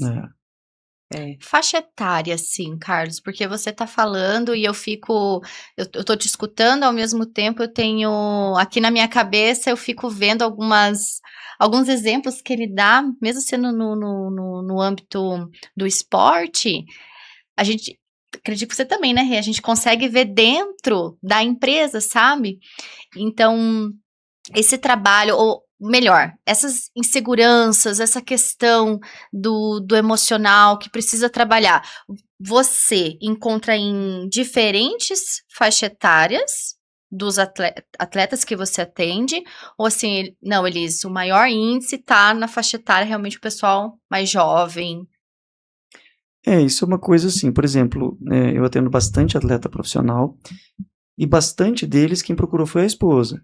Faixa etária, sim, Carlos, porque você tá falando e eu tô te escutando, ao mesmo tempo eu tenho, aqui na minha cabeça, eu fico vendo alguns exemplos que ele dá, mesmo sendo no âmbito do esporte, acredito que você também, né, Rê? A gente consegue ver dentro da empresa, sabe? Então, esse trabalho, ou melhor, essas inseguranças, essa questão do emocional que precisa trabalhar, você encontra em diferentes faixas etárias dos atletas que você atende, ou assim, não, Elis, o maior índice tá na faixa etária realmente o pessoal mais jovem? Isso é uma coisa assim, por exemplo, eu atendo bastante atleta profissional, e bastante deles quem procurou foi a esposa.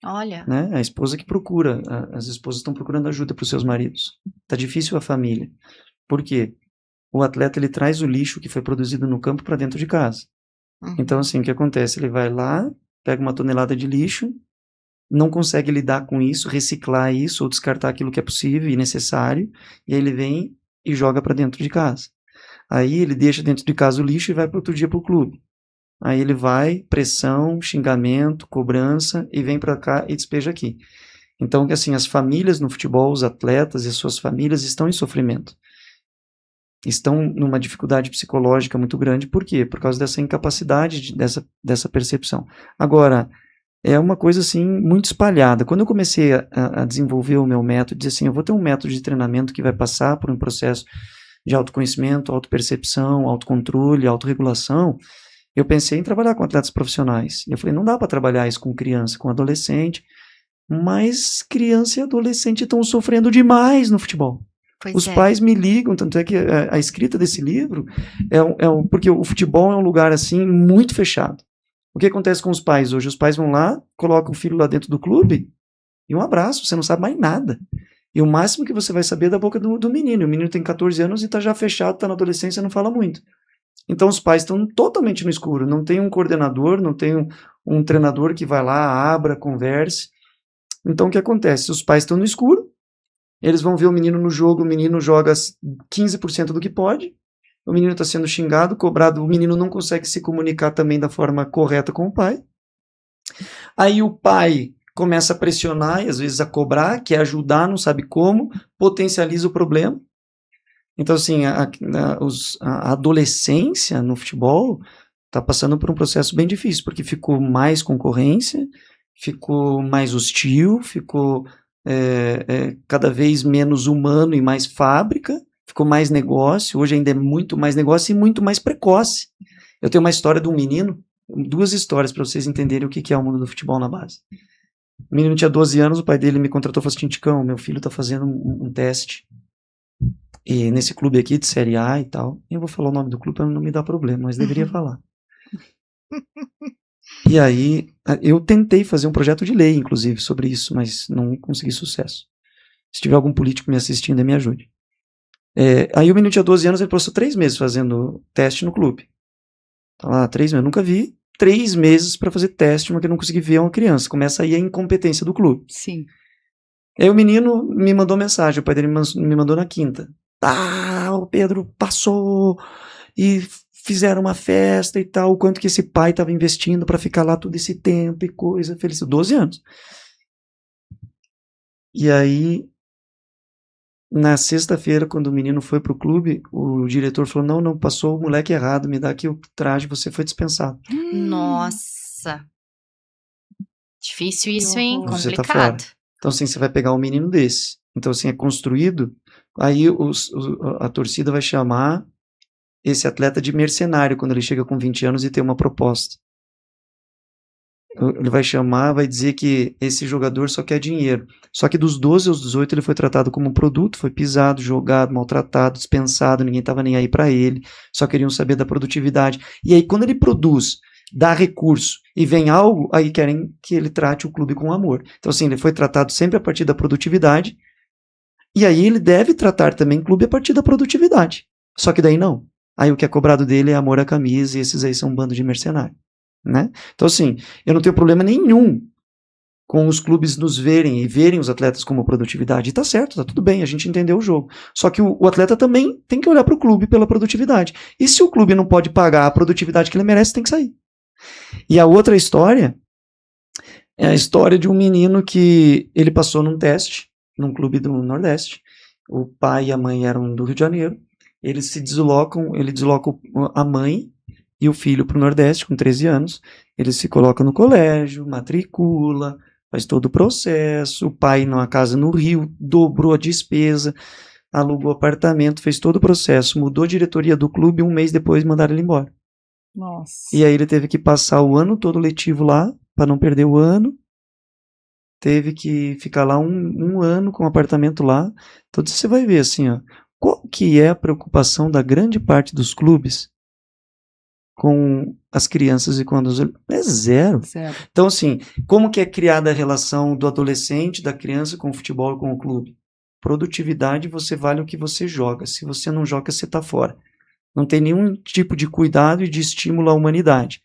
Olha. Né? A esposa que procura, as esposas estão procurando ajuda para os seus maridos. Tá difícil a família. Por quê? O atleta ele traz o lixo que foi produzido no campo para dentro de casa. Uhum. Então, assim, o que acontece? Ele vai lá, pega uma tonelada de lixo, não consegue lidar com isso, reciclar isso ou descartar aquilo que é possível e necessário, e aí ele vem e joga para dentro de casa. Aí ele deixa dentro de casa o lixo e vai para outro dia para o clube. Aí ele vai, pressão, xingamento, cobrança, e vem para cá e despeja aqui. Então, assim, as famílias no futebol, os atletas e as suas famílias estão em sofrimento. Estão numa dificuldade psicológica muito grande. Por quê? Por causa dessa incapacidade, dessa percepção. Agora, é uma coisa, assim, muito espalhada. Quando eu comecei a desenvolver o meu método, dizer assim, eu vou ter um método de treinamento que vai passar por um processo de autoconhecimento, autopercepção, autocontrole, autorregulação, eu pensei em trabalhar com atletas profissionais. E eu falei, não dá para trabalhar isso com criança, com adolescente, mas criança e adolescente estão sofrendo demais no futebol. Os pais me ligam, tanto é que a escrita desse livro porque o futebol é um lugar assim muito fechado. O que acontece com os pais hoje? Os pais vão lá, colocam o filho lá dentro do clube e um abraço, você não sabe mais nada. E o máximo que você vai saber é da boca do menino. O menino tem 14 anos e está já fechado, está na adolescência, não fala muito. Então os pais estão totalmente no escuro, não tem um coordenador, não tem um treinador que vai lá, abra, converse. Então o que acontece? Os pais estão no escuro, eles vão ver o menino no jogo, o menino joga 15% do que pode, o menino está sendo xingado, cobrado, o menino não consegue se comunicar também da forma correta com o pai. Aí o pai começa a pressionar e às vezes a cobrar, quer ajudar, não sabe como, potencializa o problema. Então, assim, a adolescência no futebol está passando por um processo bem difícil, porque ficou mais concorrência, ficou mais hostil, ficou cada vez menos humano e mais fábrica, ficou mais negócio, hoje ainda é muito mais negócio e muito mais precoce. Eu tenho uma história de um menino, 2 histórias para vocês entenderem o que é o mundo do futebol na base. O menino tinha 12 anos, o pai dele me contratou e falou assim, Ticão, meu filho está fazendo um teste e nesse clube aqui de Série A e tal. Eu vou falar o nome do clube para não me dar problema, mas deveria falar. E aí, eu tentei fazer um projeto de lei, inclusive, sobre isso, mas não consegui sucesso. Se tiver algum político me assistindo, me ajude. Aí o menino tinha 12 anos, ele passou 3 meses fazendo teste no clube. Tá lá, 3 meses, eu nunca vi 3 meses para fazer teste, mas que eu não consegui ver uma criança. Começa aí a incompetência do clube. Sim. Aí o menino me mandou mensagem, o pai dele me mandou na quinta. O Pedro passou e fizeram uma festa e tal, o quanto que esse pai estava investindo para ficar lá todo esse tempo e coisa, feliz, 12 anos. E aí, na sexta-feira, quando o menino foi pro clube, o diretor falou, não, passou o moleque errado, me dá aqui o traje, você foi dispensado. Nossa. Difícil isso, hein? Você tá Complicado. fora. Então, assim, você vai pegar um menino desse. Então, assim, é construído, aí a torcida vai chamar esse atleta de mercenário quando ele chega com 20 anos e tem uma proposta. Ele vai chamar, vai dizer que esse jogador só quer dinheiro. Só que dos 12 aos 18 ele foi tratado como um produto, foi pisado, jogado, maltratado, dispensado, ninguém estava nem aí para ele, só queriam saber da produtividade. E aí quando ele produz, dá recurso e vem algo, aí querem que ele trate o clube com amor. Então assim, ele foi tratado sempre a partir da produtividade, e aí ele deve tratar também o clube a partir da produtividade. Só que daí não. Aí o que é cobrado dele é amor à camisa, e esses aí são um bando de mercenários. Né? Então assim, eu não tenho problema nenhum com os clubes nos verem e verem os atletas como produtividade, e tá certo, tá tudo bem, a gente entendeu o jogo, só que o atleta também tem que olhar para o clube pela produtividade, e se o clube não pode pagar a produtividade que ele merece, tem que sair. E a outra história é a história de um menino que ele passou num teste num clube do Nordeste, o pai e a mãe eram do Rio de Janeiro, ele desloca a mãe e o filho para o Nordeste com 13 anos, ele se coloca no colégio, matricula, faz todo o processo, o pai numa casa no Rio, dobrou a despesa, alugou apartamento, fez todo o processo, mudou a diretoria do clube, 1 mês depois mandaram ele embora. Nossa. E aí ele teve que passar o ano todo letivo lá, para não perder o ano, teve que ficar lá um ano com o apartamento lá, então você vai ver assim, ó, qual que é a preocupação da grande parte dos clubes com as crianças e com os... É zero. Então, assim, como que é criada a relação do adolescente, da criança com o futebol e com o clube? Produtividade, você vale o que você joga. Se você não joga, você está fora. Não tem nenhum tipo de cuidado e de estímulo à humanidade.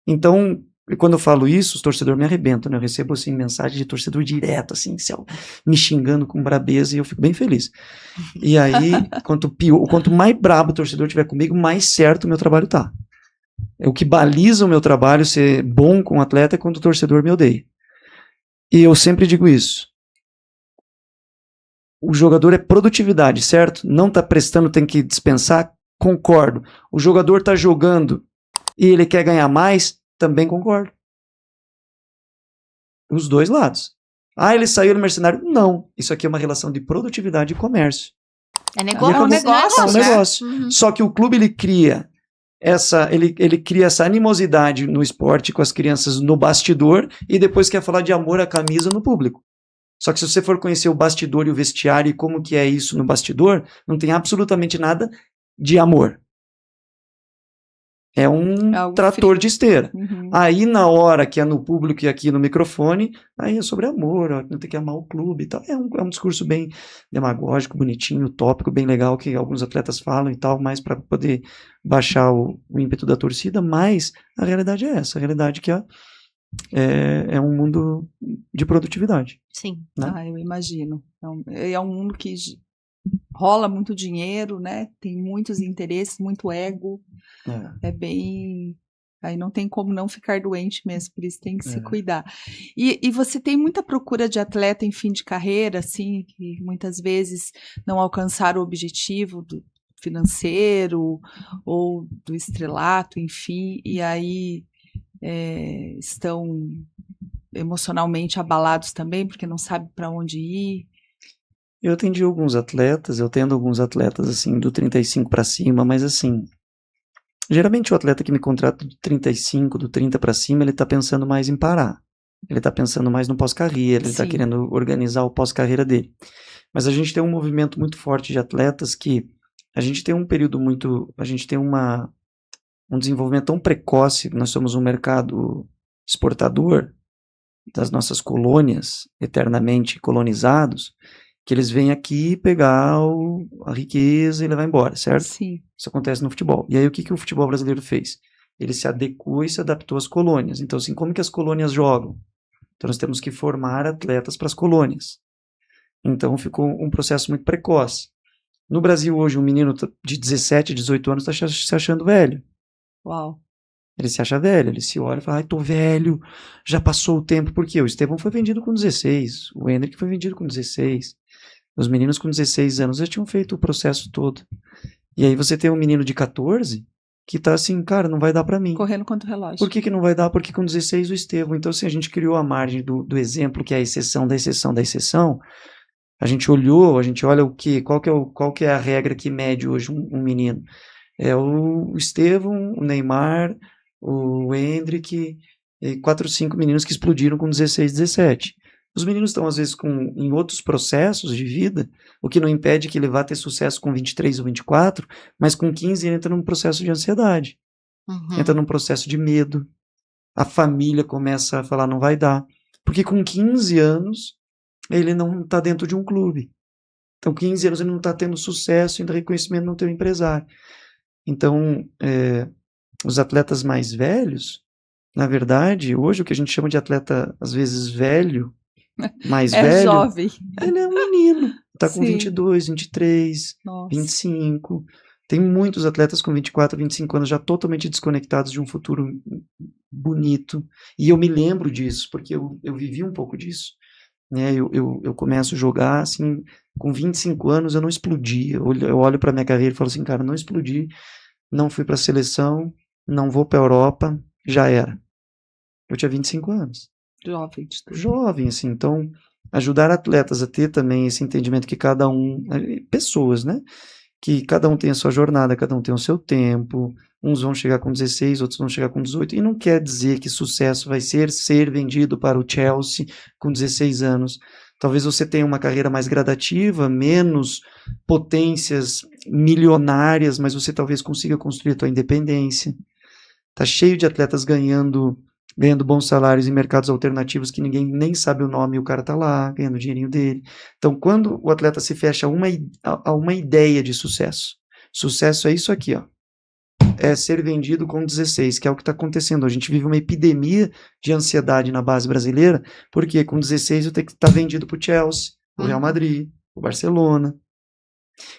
Então, quando eu falo isso, os torcedores me arrebentam, né? Eu recebo, assim, mensagem de torcedor direto, assim, me xingando com brabeza, e eu fico bem feliz. E aí, quanto mais brabo o torcedor tiver comigo, mais certo o meu trabalho tá. O que baliza o meu trabalho ser bom com o atleta é quando o torcedor me odeia. E eu sempre digo isso. O jogador é produtividade, certo? Não está prestando, tem que dispensar? Concordo. O jogador está jogando e ele quer ganhar mais? Também concordo. Os dois lados. Ele saiu do mercenário? Não. Isso aqui é uma relação de produtividade e comércio. É negócio. É um negócio. É um negócio. Uhum. Só que o clube ele cria essa animosidade no esporte com as crianças no bastidor e depois quer falar de amor à camisa no público. Só que se você for conhecer o bastidor e o vestiário e como que é isso no bastidor, não tem absolutamente nada de amor. É um trator de esteira. Uhum. Aí na hora que é no público e aqui no microfone, aí é sobre amor, ó, não tem que amar o clube e tal. É um discurso bem demagógico, bonitinho, utópico, bem legal, que alguns atletas falam e tal, mais para poder baixar o ímpeto da torcida, mas a realidade é essa, a realidade que é um mundo de produtividade. Sim. Né? Eu imagino. É um mundo que rola muito dinheiro, né? Tem muitos interesses, muito ego. É. É bem... Aí não tem como não ficar doente mesmo, por isso tem que se É. cuidar. E você tem muita procura de atleta em fim de carreira, assim, que muitas vezes não alcançaram o objetivo financeiro ou do estrelato, enfim, e aí estão emocionalmente abalados também, porque não sabem para onde ir. Eu atendi alguns atletas, eu tendo alguns atletas, assim, do 35 para cima, mas assim, geralmente o atleta que me contrata do 35, do 30 para cima, ele tá pensando mais em parar. Ele tá pensando mais no pós-carreira, ele tá Sim. querendo organizar o pós-carreira dele. Mas a gente tem um movimento muito forte de atletas que a gente tem um período muito, a gente tem um desenvolvimento tão precoce, nós somos um mercado exportador das nossas colônias, eternamente colonizados, que eles vêm aqui pegar a riqueza e levar embora, certo? Sim. Isso acontece no futebol. E aí o que o futebol brasileiro fez? Ele se adequou e se adaptou às colônias. Então, assim, como que as colônias jogam? Então, nós temos que formar atletas para as colônias. Então, ficou um processo muito precoce. No Brasil, hoje, um menino de 17, 18 anos está se achando velho. Uau. Ele se acha velho, ele se olha e fala, ai, tô velho, já passou o tempo. Por quê? O Estevão foi vendido com 16, o Hendrick foi vendido com 16. Os meninos com 16 anos já tinham feito o processo todo. E aí você tem um menino de 14 que tá assim, cara, não vai dar pra mim. Correndo contra o relógio. Por que não vai dar? Porque com 16 o Estevão. Então, assim, a gente criou a margem do exemplo, que é a exceção da exceção da exceção. A gente olhou, a gente olha o quê? Qual que é a regra que mede hoje um menino? É o Estevão, o Neymar, o Hendrick, e 4 ou 5 meninos que explodiram com 16, 17. Os meninos estão, às vezes, em outros processos de vida, o que não impede que ele vá ter sucesso com 23 ou 24, mas com 15 ele entra num processo de ansiedade, entra num processo de medo. A família começa a falar, não vai dar. Porque com 15 anos, ele não está dentro de um clube. Então, 15 anos ele não está tendo sucesso, ainda reconhecimento no teu empresário. Então, os atletas mais velhos, na verdade, hoje o que a gente chama de atleta, às vezes, velho, mais velho, jovem. ele é um menino, tá com Sim. 22, 23, Nossa. 25. Tem muitos atletas com 24, 25 anos já totalmente desconectados de um futuro bonito. E eu me lembro disso, porque eu vivi um pouco disso. Né? Eu começo a jogar, assim, com 25 anos eu não explodi. Eu olho para minha carreira e falo assim, cara, não explodi, não fui para a seleção, não vou para a Europa, já era. Eu tinha 25 anos. Jovem, assim, então ajudar atletas a ter também esse entendimento que cada um, pessoas, né, que cada um tem a sua jornada, cada um tem o seu tempo, uns vão chegar com 16, outros vão chegar com 18, e não quer dizer que sucesso vai ser vendido para o Chelsea com 16 anos. Talvez você tenha uma carreira mais gradativa, menos potências milionárias, mas você talvez consiga construir a tua independência. Tá cheio de atletas ganhando bons salários em mercados alternativos que ninguém nem sabe o nome e o cara tá lá, ganhando o dinheirinho dele. Então, quando o atleta se fecha a uma ideia de sucesso é isso aqui, ó. É ser vendido com 16, que é o que está acontecendo. A gente vive uma epidemia de ansiedade na base brasileira, porque com 16 eu tenho que estar vendido para o Chelsea, o Real Madrid, o Barcelona.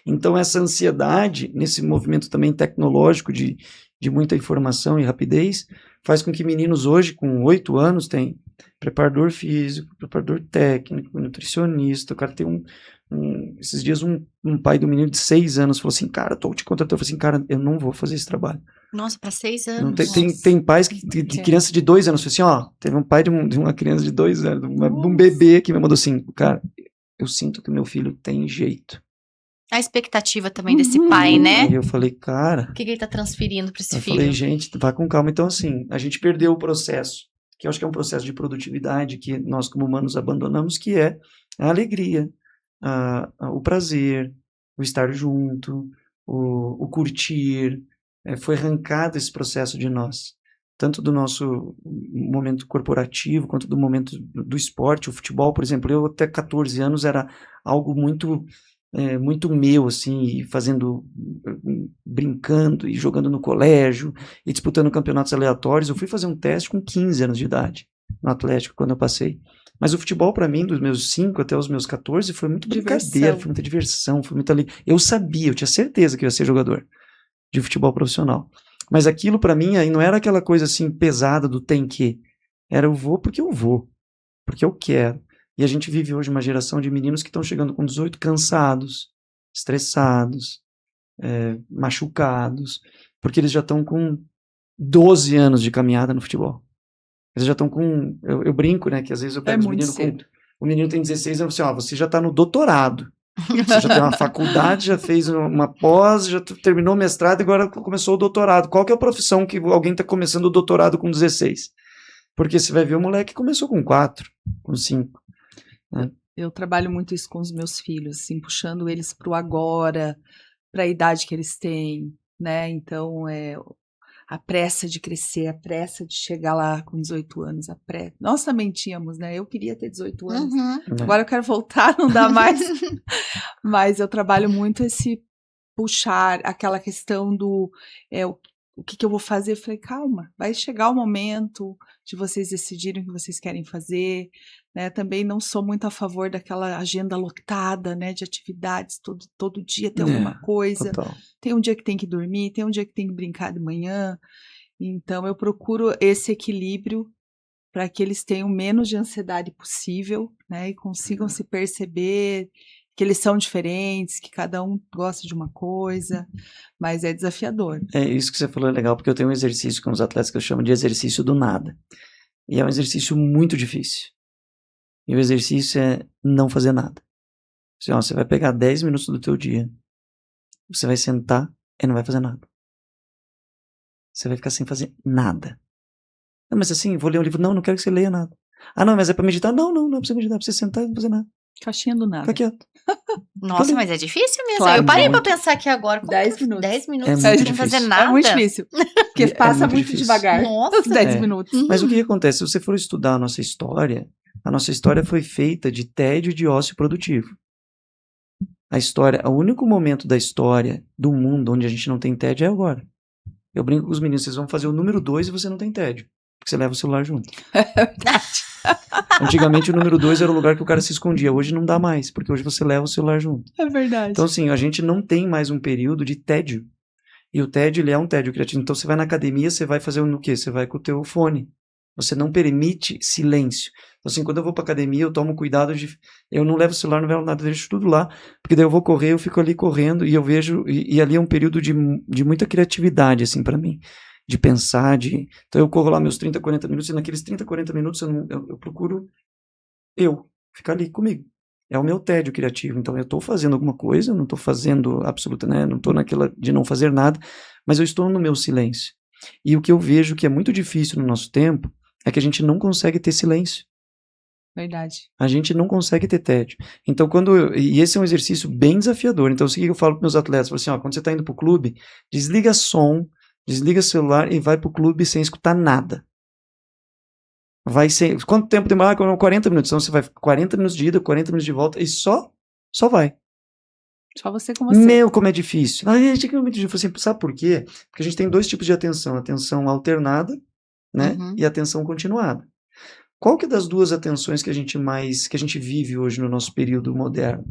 Então, essa ansiedade, nesse movimento também tecnológico de muita informação e rapidez, faz com que meninos hoje, com 8 anos, tem preparador físico, preparador técnico, nutricionista. O cara tem esses dias um pai do menino de 6 anos falou assim, cara, tô te contratando. Eu falei assim, cara, eu não vou fazer esse trabalho. Nossa, para 6 anos. Não tem pais de criança de 2 anos. Falei assim, ó, teve um pai de uma criança de 2 anos, de um bebê que me mandou assim, cara, eu sinto que meu filho tem jeito. A expectativa também desse pai, né? Aí eu falei, cara... O que ele tá transferindo para esse filho? Eu falei, gente, vá com calma. Então, assim, a gente perdeu o processo, que eu acho que é um processo de produtividade que nós, como humanos, abandonamos, que é a alegria, o prazer, o estar junto, o curtir. Foi arrancado esse processo de nós, tanto do nosso momento corporativo, quanto do momento do esporte. O futebol, por exemplo, eu até 14 anos era algo muito meu, assim, brincando e jogando no colégio e disputando campeonatos aleatórios. Eu fui fazer um teste com 15 anos de idade no Atlético, quando eu passei. Mas o futebol, pra mim, dos meus 5 até os meus 14, foi muito Diversão. brincadeira, foi muita diversão, foi muito ali. Eu sabia, eu tinha certeza que eu ia ser jogador de futebol profissional. Mas aquilo pra mim aí não era aquela coisa assim pesada do tem que. Era eu vou, porque eu quero. E a gente vive hoje uma geração de meninos que estão chegando com 18 cansados, estressados, machucados, porque eles já estão com 12 anos de caminhada no futebol. Eles já estão com... Eu brinco, né? Que às vezes eu pego os muito meninos cedo. O menino tem 16 anos, assim, você já está no doutorado. Você já tem uma faculdade, já fez uma pós, já terminou o mestrado e agora começou o doutorado. Qual que é a profissão que alguém está começando o doutorado com 16? Porque você vai ver o moleque que começou com 4, com 5. Né? Eu trabalho muito isso com os meus filhos, assim, puxando eles para o agora, para a idade que eles têm, né? Então, a pressa de crescer, a pressa de chegar lá com 18 anos, Nós também tínhamos, né? Eu queria ter 18 anos. Agora eu quero voltar, não dá mais. Mas eu trabalho muito esse puxar, aquela questão do o que eu vou fazer. Eu falei, calma, vai chegar o momento de vocês decidirem o que vocês querem fazer. Né? Também não sou muito a favor daquela agenda lotada, né, de atividades, todo dia tem alguma coisa. Total. Tem um dia que tem que dormir, tem um dia que tem que brincar de manhã. Então eu procuro esse equilíbrio para que eles tenham menos de ansiedade possível, né, e consigam se perceber que eles são diferentes, que cada um gosta de uma coisa, mas é desafiador. Isso que você falou é legal, porque eu tenho um exercício com os atletas que eu chamo de exercício do nada. E é um exercício muito difícil. E o exercício é não fazer nada. Você vai pegar 10 minutos do teu dia, você vai sentar e não vai fazer nada. Você vai ficar sem fazer nada. Não, mas assim, vou ler um livro. Não quero que você leia nada. Ah, não, mas é pra meditar? Não precisa meditar, é pra você sentar e não fazer nada. Caixinha do nada. Fica quieto. Nossa, mas é difícil mesmo. Claro, eu parei muito. pra pensar aqui agora. 10 minutos. 10 minutos muito sem difícil. fazer nada. É muito difícil, porque passa muito muito difícil. devagar. Nossa. Os 10 minutos. Mas o que acontece? Se você for estudar a nossa história foi feita de tédio e de ócio produtivo. O único momento da história do mundo onde a gente não tem tédio é agora. Eu brinco com os meninos, vocês vão fazer o número 2 e você não tem tédio, porque você leva o celular junto. Antigamente o número 2 era o lugar que o cara se escondia, hoje não dá mais, porque hoje você leva o celular junto. É verdade. Então assim, a gente não tem mais um período de tédio. E o tédio, ele é um tédio criativo. Então você vai na academia, você vai fazer o quê? Você vai com o teu fone. Você não permite silêncio. Então, assim, quando eu vou pra academia, eu tomo cuidado eu não levo o celular, não levo nada, deixo tudo lá, porque daí eu vou correr, eu fico ali correndo e eu vejo, e ali é um período de muita criatividade, assim, pra mim, de pensar, então eu corro lá meus 30, 40 minutos, e naqueles 30, 40 minutos eu procuro ficar ali comigo. É o meu tédio criativo, então eu estou fazendo alguma coisa, eu não estou fazendo absoluta, né, não estou naquela de não fazer nada, mas eu estou no meu silêncio. E o que eu vejo que é muito difícil no nosso tempo é que a gente não consegue ter silêncio. Verdade. A gente não consegue ter tédio. Então, e esse é um exercício bem desafiador. Então, o que eu falo para meus atletas? Eu falo assim, quando você está indo para o clube, desliga som, desliga celular e vai para o clube sem escutar nada. Quanto tempo demora? 40 minutos. Então, você vai 40 minutos de ida, 40 minutos de volta e só vai. Só você com você. Meu, como é difícil. Sabe por quê? Porque a gente tem 2 tipos de atenção. Atenção alternada, né? E atenção continuada. Qual que é das 2 atenções que a gente vive hoje no nosso período moderno?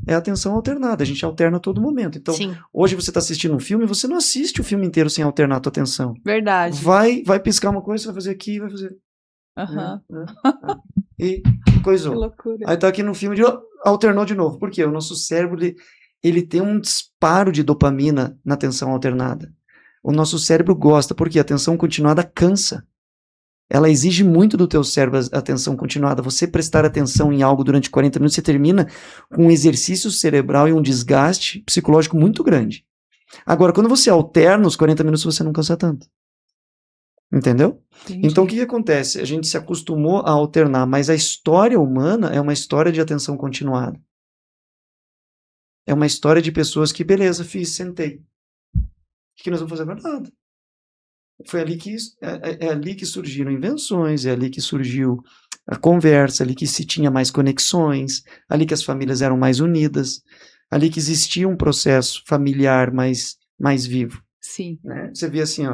É a atenção alternada, a gente alterna a todo momento. Então, hoje você está assistindo um filme, você não assiste o filme inteiro sem alternar a tua atenção. Verdade. Vai piscar uma coisa, você vai fazer aqui, vai fazer... E coisou. Que loucura. Aí tá aqui no filme, alternou de novo. Por quê? O nosso cérebro, ele tem um disparo de dopamina na atenção alternada. O nosso cérebro gosta, porque a atenção continuada cansa. Ela exige muito do teu cérebro a atenção continuada. Você prestar atenção em algo durante 40 minutos, você termina com um exercício cerebral e um desgaste psicológico muito grande. Agora, quando você alterna os 40 minutos, você não cansa tanto. Entendeu? Entendi. Então, o que acontece? A gente se acostumou a alternar, mas a história humana é uma história de atenção continuada. É uma história de pessoas que, beleza, sentei. O que nós vamos fazer agora? Nada. Foi ali é ali que surgiram invenções, é ali que surgiu a conversa, ali que se tinha mais conexões, ali que as famílias eram mais unidas, ali que existia um processo familiar mais vivo. Sim. Né? Você vê assim,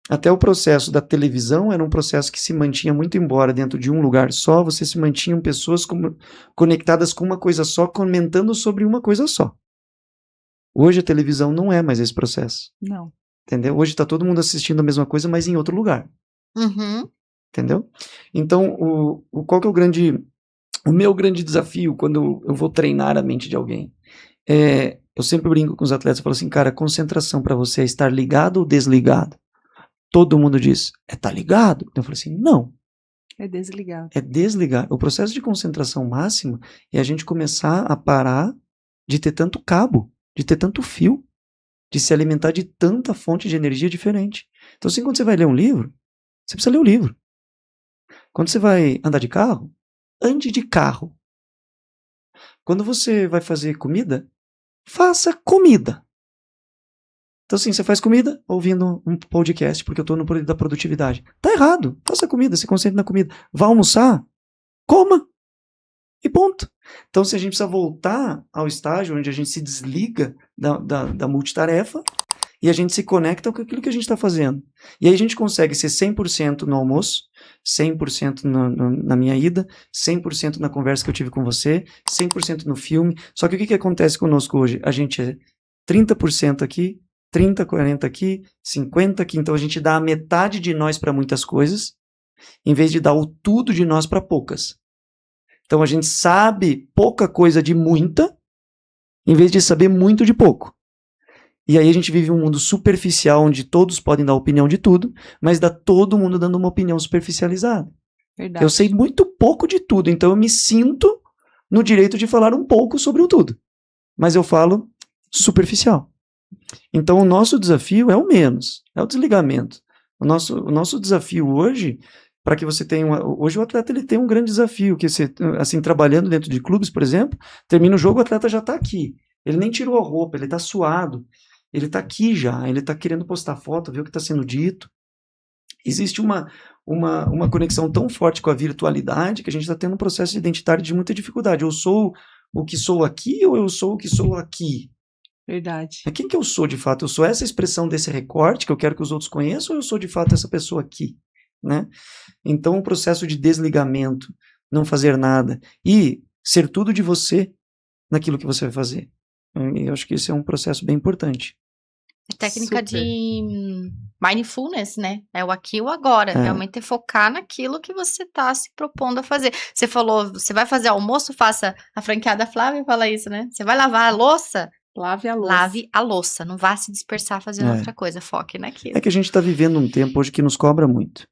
Até o processo da televisão era um processo que se mantinha muito embora dentro de um lugar só, você se mantinham pessoas conectadas com uma coisa só, comentando sobre uma coisa só. Hoje a televisão não é mais esse processo. Não. Entendeu? Hoje está todo mundo assistindo a mesma coisa, mas em outro lugar. Uhum. Entendeu? Então, qual que é o meu grande desafio quando eu vou treinar a mente de alguém? Eu sempre brinco com os atletas, eu falo assim, cara, concentração para você é estar ligado ou desligado? Todo mundo diz, tá ligado? Eu falo assim, não. É desligado. É desligar. O processo de concentração máxima é a gente começar a parar de ter tanto cabo, de ter tanto fio, de se alimentar de tanta fonte de energia diferente. Então, assim, quando você vai ler um livro, você precisa ler o livro. Quando você vai andar de carro, ande de carro. Quando você vai fazer comida, faça comida. Então, assim, você faz comida ouvindo um podcast, porque eu estou no período da produtividade. Tá errado. Faça comida, se concentre na comida. Vá almoçar, coma. E ponto. Então, se a gente precisa voltar ao estágio onde a gente se desliga da multitarefa e a gente se conecta com aquilo que a gente está fazendo. E aí a gente consegue ser 100% no almoço, 100% na minha ida, 100% na conversa que eu tive com você, 100% no filme. Só que o que acontece conosco hoje? A gente é 30% aqui, 30, 40 aqui, 50 aqui. Então a gente dá a metade de nós para muitas coisas, em vez de dar o tudo de nós para poucas. Então a gente sabe pouca coisa de muita, em vez de saber muito de pouco. E aí a gente vive um mundo superficial, onde todos podem dar opinião de tudo, mas dá todo mundo dando uma opinião superficializada. Verdade. Eu sei muito pouco de tudo, então eu me sinto no direito de falar um pouco sobre o tudo. Mas eu falo superficial. Então o nosso desafio é o menos, é o desligamento. O nosso desafio hoje, para que você tenha hoje o atleta ele tem um grande desafio, que você, assim, trabalhando dentro de clubes, por exemplo, termina o jogo, o atleta já está aqui. Ele nem tirou a roupa, ele está suado. Ele está aqui já, ele está querendo postar foto, ver o que está sendo dito. Existe uma conexão tão forte com a virtualidade que a gente está tendo um processo identitário de muita dificuldade. Eu sou o que sou aqui ou eu sou o que sou aqui? Verdade. Quem que eu sou de fato? Eu sou essa expressão desse recorte que eu quero que os outros conheçam ou eu sou de fato essa pessoa aqui? Né? Então o processo de desligamento, não fazer nada e ser tudo de você naquilo que você vai fazer. Eu acho que esse é um processo bem importante. Técnica Super. de mindfulness, né? É o aqui e o agora. Realmente é focar naquilo que você tá se propondo a fazer. Você falou, você vai fazer almoço, faça a franqueada Flávia fala isso, né? Você vai lavar a louça? Lave a louça. Lave a louça. Não vá se dispersar fazendo outra coisa. Foque naquilo. É que a gente está vivendo um tempo hoje que nos cobra muito.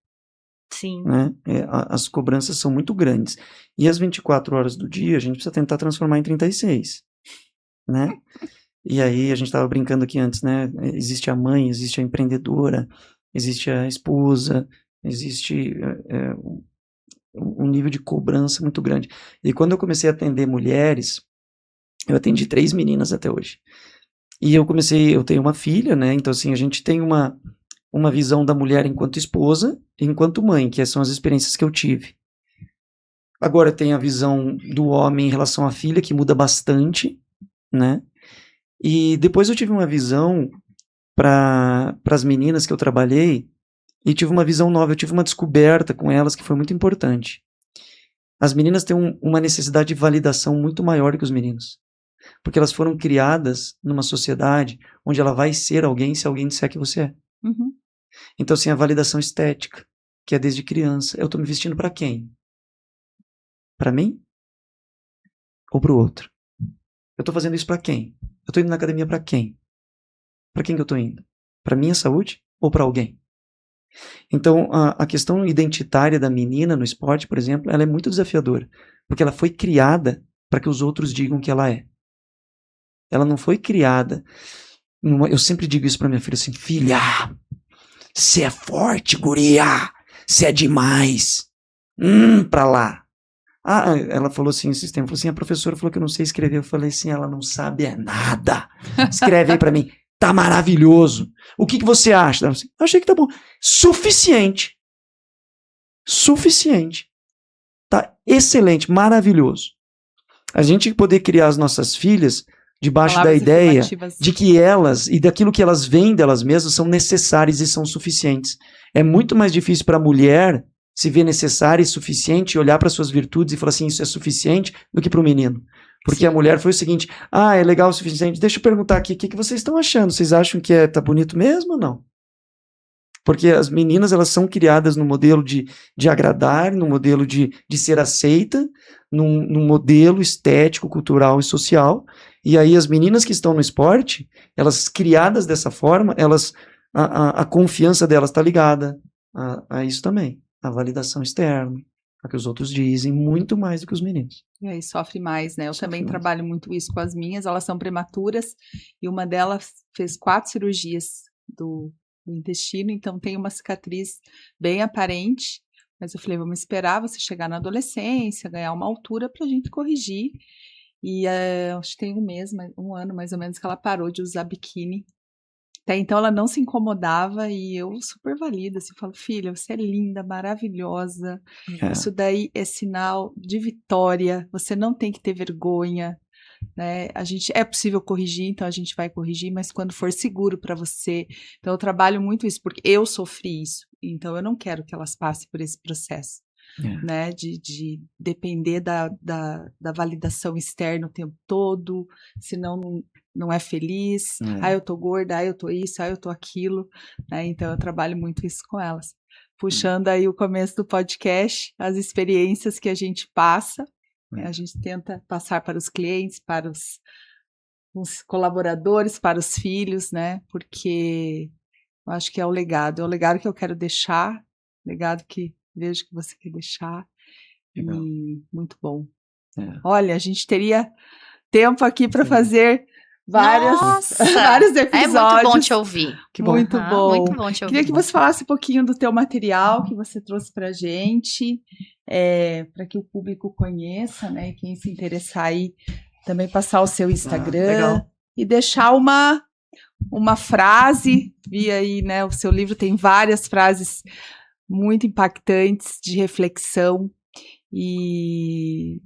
Sim. Né? As cobranças são muito grandes. E as 24 horas do dia a gente precisa tentar transformar em 36. Né? E aí a gente estava brincando aqui antes, né? Existe a mãe, existe a empreendedora, existe a esposa, existe um nível de cobrança muito grande. E quando eu comecei a atender mulheres, eu atendi 3 meninas até hoje. E eu tenho uma filha, né? Então assim, a gente tem uma visão da mulher enquanto esposa e enquanto mãe, que são as experiências que eu tive. Agora tem a visão do homem em relação à filha, que muda bastante, né? E depois eu tive uma visão para as meninas que eu trabalhei e tive uma visão nova, eu tive uma descoberta com elas que foi muito importante. As meninas têm uma necessidade de validação muito maior que os meninos, porque elas foram criadas numa sociedade onde ela vai ser alguém se alguém disser que você é. Uhum. Então, assim, a validação estética, que é desde criança. Eu tô me vestindo para quem? Para mim? Ou para o outro? Eu tô fazendo isso para quem? Eu tô indo na academia para quem? Para quem que eu tô indo? Para minha saúde ou para alguém? Então, a questão identitária da menina no esporte, por exemplo, ela é muito desafiadora, porque ela foi criada para que os outros digam que ela é. Ela não foi criada... Eu sempre digo isso para minha filha assim, filha, você é forte, guria, você é demais, pra lá. Ela falou assim, esses tempos, falou assim, a professora falou que eu não sei escrever. Eu falei assim, ela não sabe nada. Escreve aí pra mim, tá maravilhoso. O que você acha? Ela falou assim, achei que tá bom. Suficiente. Tá excelente, maravilhoso. A gente poder criar as nossas filhas debaixo da Palavras ideia afirmativas. de que elas, e daquilo que elas veem delas mesmas, são necessárias e são suficientes. É muito mais difícil para a mulher se ver necessária e suficiente e olhar para suas virtudes e falar assim, isso é suficiente, do que para o menino. Porque a mulher foi o seguinte, é legal o suficiente, deixa eu perguntar aqui, o que vocês estão achando? Vocês acham que tá bonito mesmo ou não? Porque as meninas, elas são criadas no modelo de agradar, no modelo de ser aceita, num modelo estético, cultural e social. E aí as meninas que estão no esporte, elas criadas dessa forma, a confiança delas está ligada a isso também. A validação externa, a que os outros dizem, muito mais do que os meninos. E aí sofre mais, né? Eu Sofre também mais. trabalho muito isso com as minhas, elas são prematuras, e uma delas fez 4 cirurgias do intestino, então tem uma cicatriz bem aparente, mas eu falei, vamos esperar você chegar na adolescência, ganhar uma altura pra gente corrigir, e acho que tem um ano mais ou menos que ela parou de usar biquíni. Até então ela não se incomodava e eu super valido, assim, falo, filha, você é linda, maravilhosa, isso daí é sinal de vitória, você não tem que ter vergonha, né? É possível corrigir, então a gente vai corrigir, mas quando for seguro para você. Então eu trabalho muito isso, porque eu sofri isso, então eu não quero que elas passem por esse processo, né? De depender da validação externa o tempo todo, senão não é feliz, eu tô gorda, eu tô isso, eu tô aquilo, né? Então eu trabalho muito isso com elas. Puxando aí o começo do podcast, as experiências que a gente passa, a gente tenta passar para os clientes, para os colaboradores, para os filhos, né? Porque eu acho que é o legado que eu quero deixar, legado que vejo que você quer deixar. Legal. E muito bom. Olha, a gente teria tempo aqui para fazer vários episódios. É muito bom te ouvir. Que bom. Muito bom. Muito bom te ouvir. Queria que você falasse um pouquinho do teu material que você trouxe pra gente, para que o público conheça, né? E quem se interessar aí, também passar o seu Instagram e deixar uma frase. Vi aí, né? O seu livro tem várias frases muito impactantes de reflexão e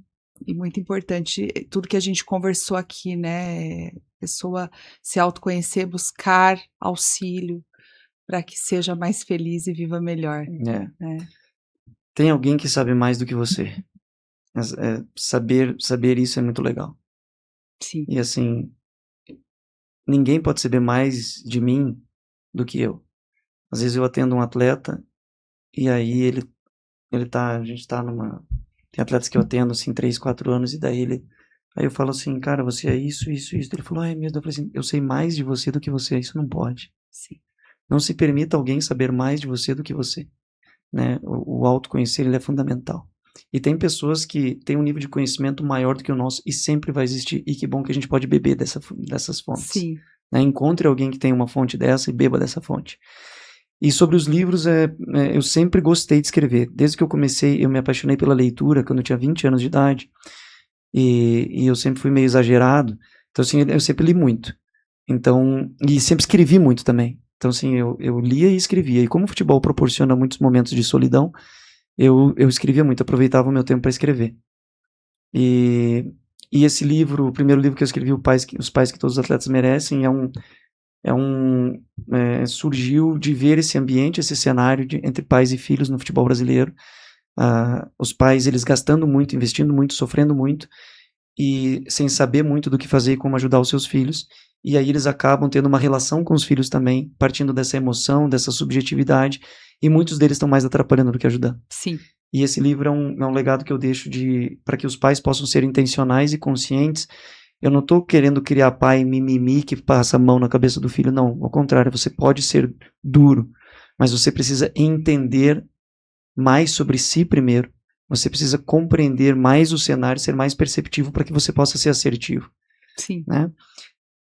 muito importante tudo que a gente conversou aqui, né? Pessoa se autoconhecer, buscar auxílio para que seja mais feliz e viva melhor. Tem alguém que sabe mais do que você. Saber isso é muito legal. Sim. E assim, ninguém pode saber mais de mim do que eu. Às vezes eu atendo um atleta e aí a gente tá tem atletas que eu atendo assim 3, 4 anos e daí aí eu falo assim, cara, você é isso, isso, isso. Ele falou, ai meu Deus, eu falei assim, eu sei mais de você do que você, isso não pode. Sim. Não se permita alguém saber mais de você do que você, né? O autoconhecer, ele é fundamental. E tem pessoas que têm um nível de conhecimento maior do que o nosso e sempre vai existir, e que bom que a gente pode beber dessas fontes. Sim. Né? Encontre alguém que tem uma fonte dessa e beba dessa fonte. E sobre os livros, eu sempre gostei de escrever. Desde que eu comecei, eu me apaixonei pela leitura quando eu tinha 20 anos de idade. E eu sempre fui meio exagerado. Então, assim, eu sempre li muito. Então, e sempre escrevi muito também. Então, assim, eu lia e escrevia. E como o futebol proporciona muitos momentos de solidão, eu escrevia muito, aproveitava o meu tempo para escrever. E esse livro, o primeiro livro que eu escrevi, Os Pais que Todos os Atletas Merecem, surgiu de ver esse ambiente, esse cenário entre pais e filhos no futebol brasileiro. Os pais, eles gastando muito, investindo muito, sofrendo muito, e sem saber muito do que fazer e como ajudar os seus filhos. E aí eles acabam tendo uma relação com os filhos também, partindo dessa emoção, dessa subjetividade, e muitos deles estão mais atrapalhando do que ajudando. Sim. E esse livro é um legado que eu deixo para que os pais possam ser intencionais e conscientes. Eu não estou querendo criar pai mimimi que passa a mão na cabeça do filho, não. Ao contrário, você pode ser duro, mas você precisa entender mais sobre si primeiro. Você precisa compreender mais o cenário, ser mais perceptivo para que você possa ser assertivo. Sim. Né?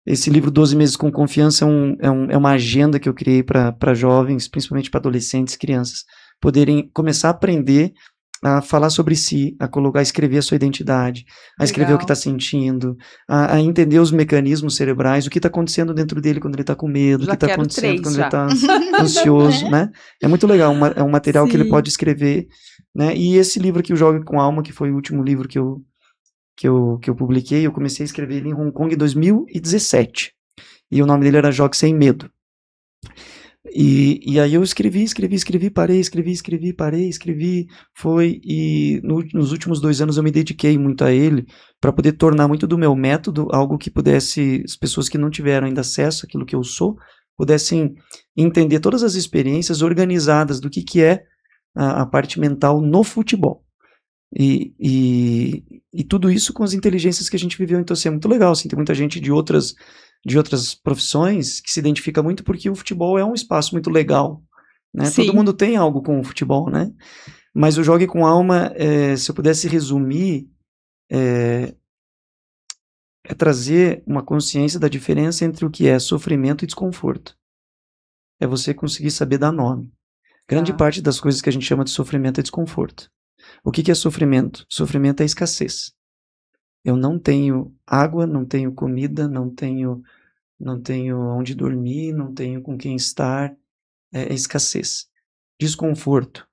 Esse livro 12 Meses com Confiança é uma agenda que eu criei para jovens, principalmente para adolescentes, crianças, poderem começar a aprender a falar sobre si, a escrever a sua identidade, a escrever o que está sentindo, a entender os mecanismos cerebrais, o que está acontecendo dentro dele quando ele está com medo, o que está acontecendo quando ele está ansioso, né? É muito legal, é um material que ele pode escrever, né? E esse livro aqui, O Jogue com Alma, que foi o último livro que que eu publiquei, eu comecei a escrever ele em Hong Kong em 2017. E o nome dele era Jogue Sem Medo. E aí eu escrevi, parei, escrevi, e nos últimos 2 anos eu me dediquei muito a ele, para poder tornar muito do meu método algo que pudesse, as pessoas que não tiveram ainda acesso àquilo que eu sou, pudessem entender todas as experiências organizadas do que é a parte mental no futebol. E tudo isso com as inteligências que a gente viveu, então assim, é muito legal, assim, tem muita gente de outras profissões que se identifica muito porque o futebol é um espaço muito legal, né? Sim. Todo mundo tem algo com o futebol, né? Mas o Jogue com Alma, se eu pudesse resumir, é trazer uma consciência da diferença entre o que é sofrimento e desconforto. É você conseguir saber dar nome. Grande parte das coisas que a gente chama de sofrimento é desconforto. O que é sofrimento? Sofrimento é escassez. Eu não tenho água, não tenho comida, não tenho onde dormir, não tenho com quem estar. É escassez. Desconforto.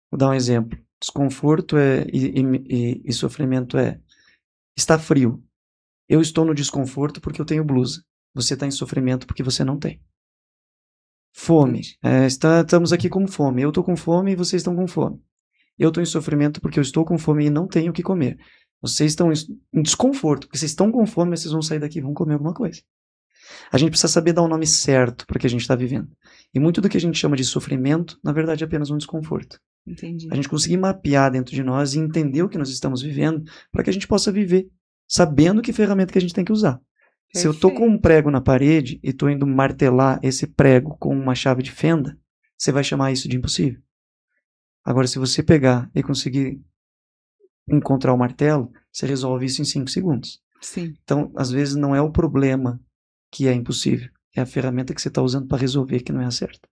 Vou dar um exemplo. Desconforto e sofrimento está frio. Eu estou no desconforto porque eu tenho blusa. Você está em sofrimento porque você não tem. Fome. Estamos aqui com fome. Eu estou com fome e vocês estão com fome. Eu estou em sofrimento porque eu estou com fome e não tenho o que comer. Vocês estão em desconforto, porque vocês estão com fome, mas vocês vão sair daqui e vão comer alguma coisa. A gente precisa saber dar o nome certo para o que a gente está vivendo. E muito do que a gente chama de sofrimento, na verdade, é apenas um desconforto. Entendi. A gente conseguir mapear dentro de nós e entender o que nós estamos vivendo para que a gente possa viver, sabendo que ferramenta que a gente tem que usar. Perfeito. Se eu estou com um prego na parede e estou indo martelar esse prego com uma chave de fenda, você vai chamar isso de impossível. Agora, se você pegar e conseguir encontrar o martelo, você resolve isso em 5 segundos. Sim. Então, às vezes, não é o problema que é impossível, é a ferramenta que você está usando para resolver que não é a certa.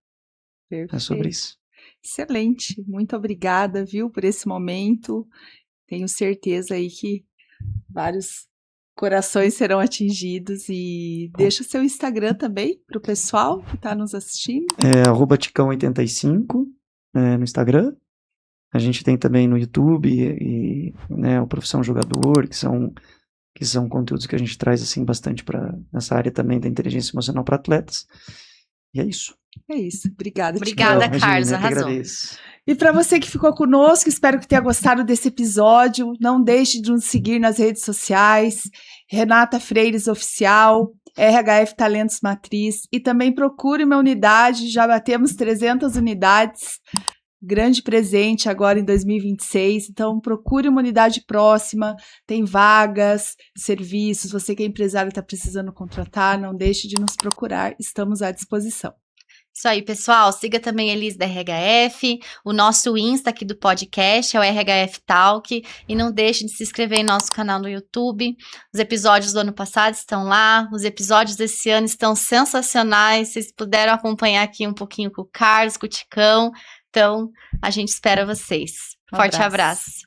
Perfeito. É sobre isso. Excelente. Muito obrigada, viu, por esse momento. Tenho certeza aí que vários corações serão atingidos. E deixa o seu Instagram também para o pessoal que está nos assistindo. @ticão85 no Instagram. A gente tem também no YouTube e o Profissão Jogador, que são conteúdos que a gente traz assim bastante nessa área também da inteligência emocional para atletas. E é isso. É isso. Obrigada, Obrigada, Ticão. Carlos, eu que arrasou. agradeço. E para você que ficou conosco, espero que tenha gostado desse episódio. Não deixe de nos seguir nas redes sociais, Renata Freires Oficial, RHF Talentos Matriz, e também procure uma unidade, já batemos 300 unidades, grande presente agora em 2026, então procure uma unidade próxima, tem vagas, serviços, você que é empresário e está precisando contratar, não deixe de nos procurar, estamos à disposição. Isso aí, pessoal. Siga também a Elis da RHF, o nosso Insta aqui do podcast é o RHF Talk, e não deixe de se inscrever em nosso canal no YouTube. Os episódios do ano passado estão lá, os episódios desse ano estão sensacionais, vocês puderam acompanhar aqui um pouquinho com o Carlos, com o Ticão, então a gente espera vocês. Forte abraço.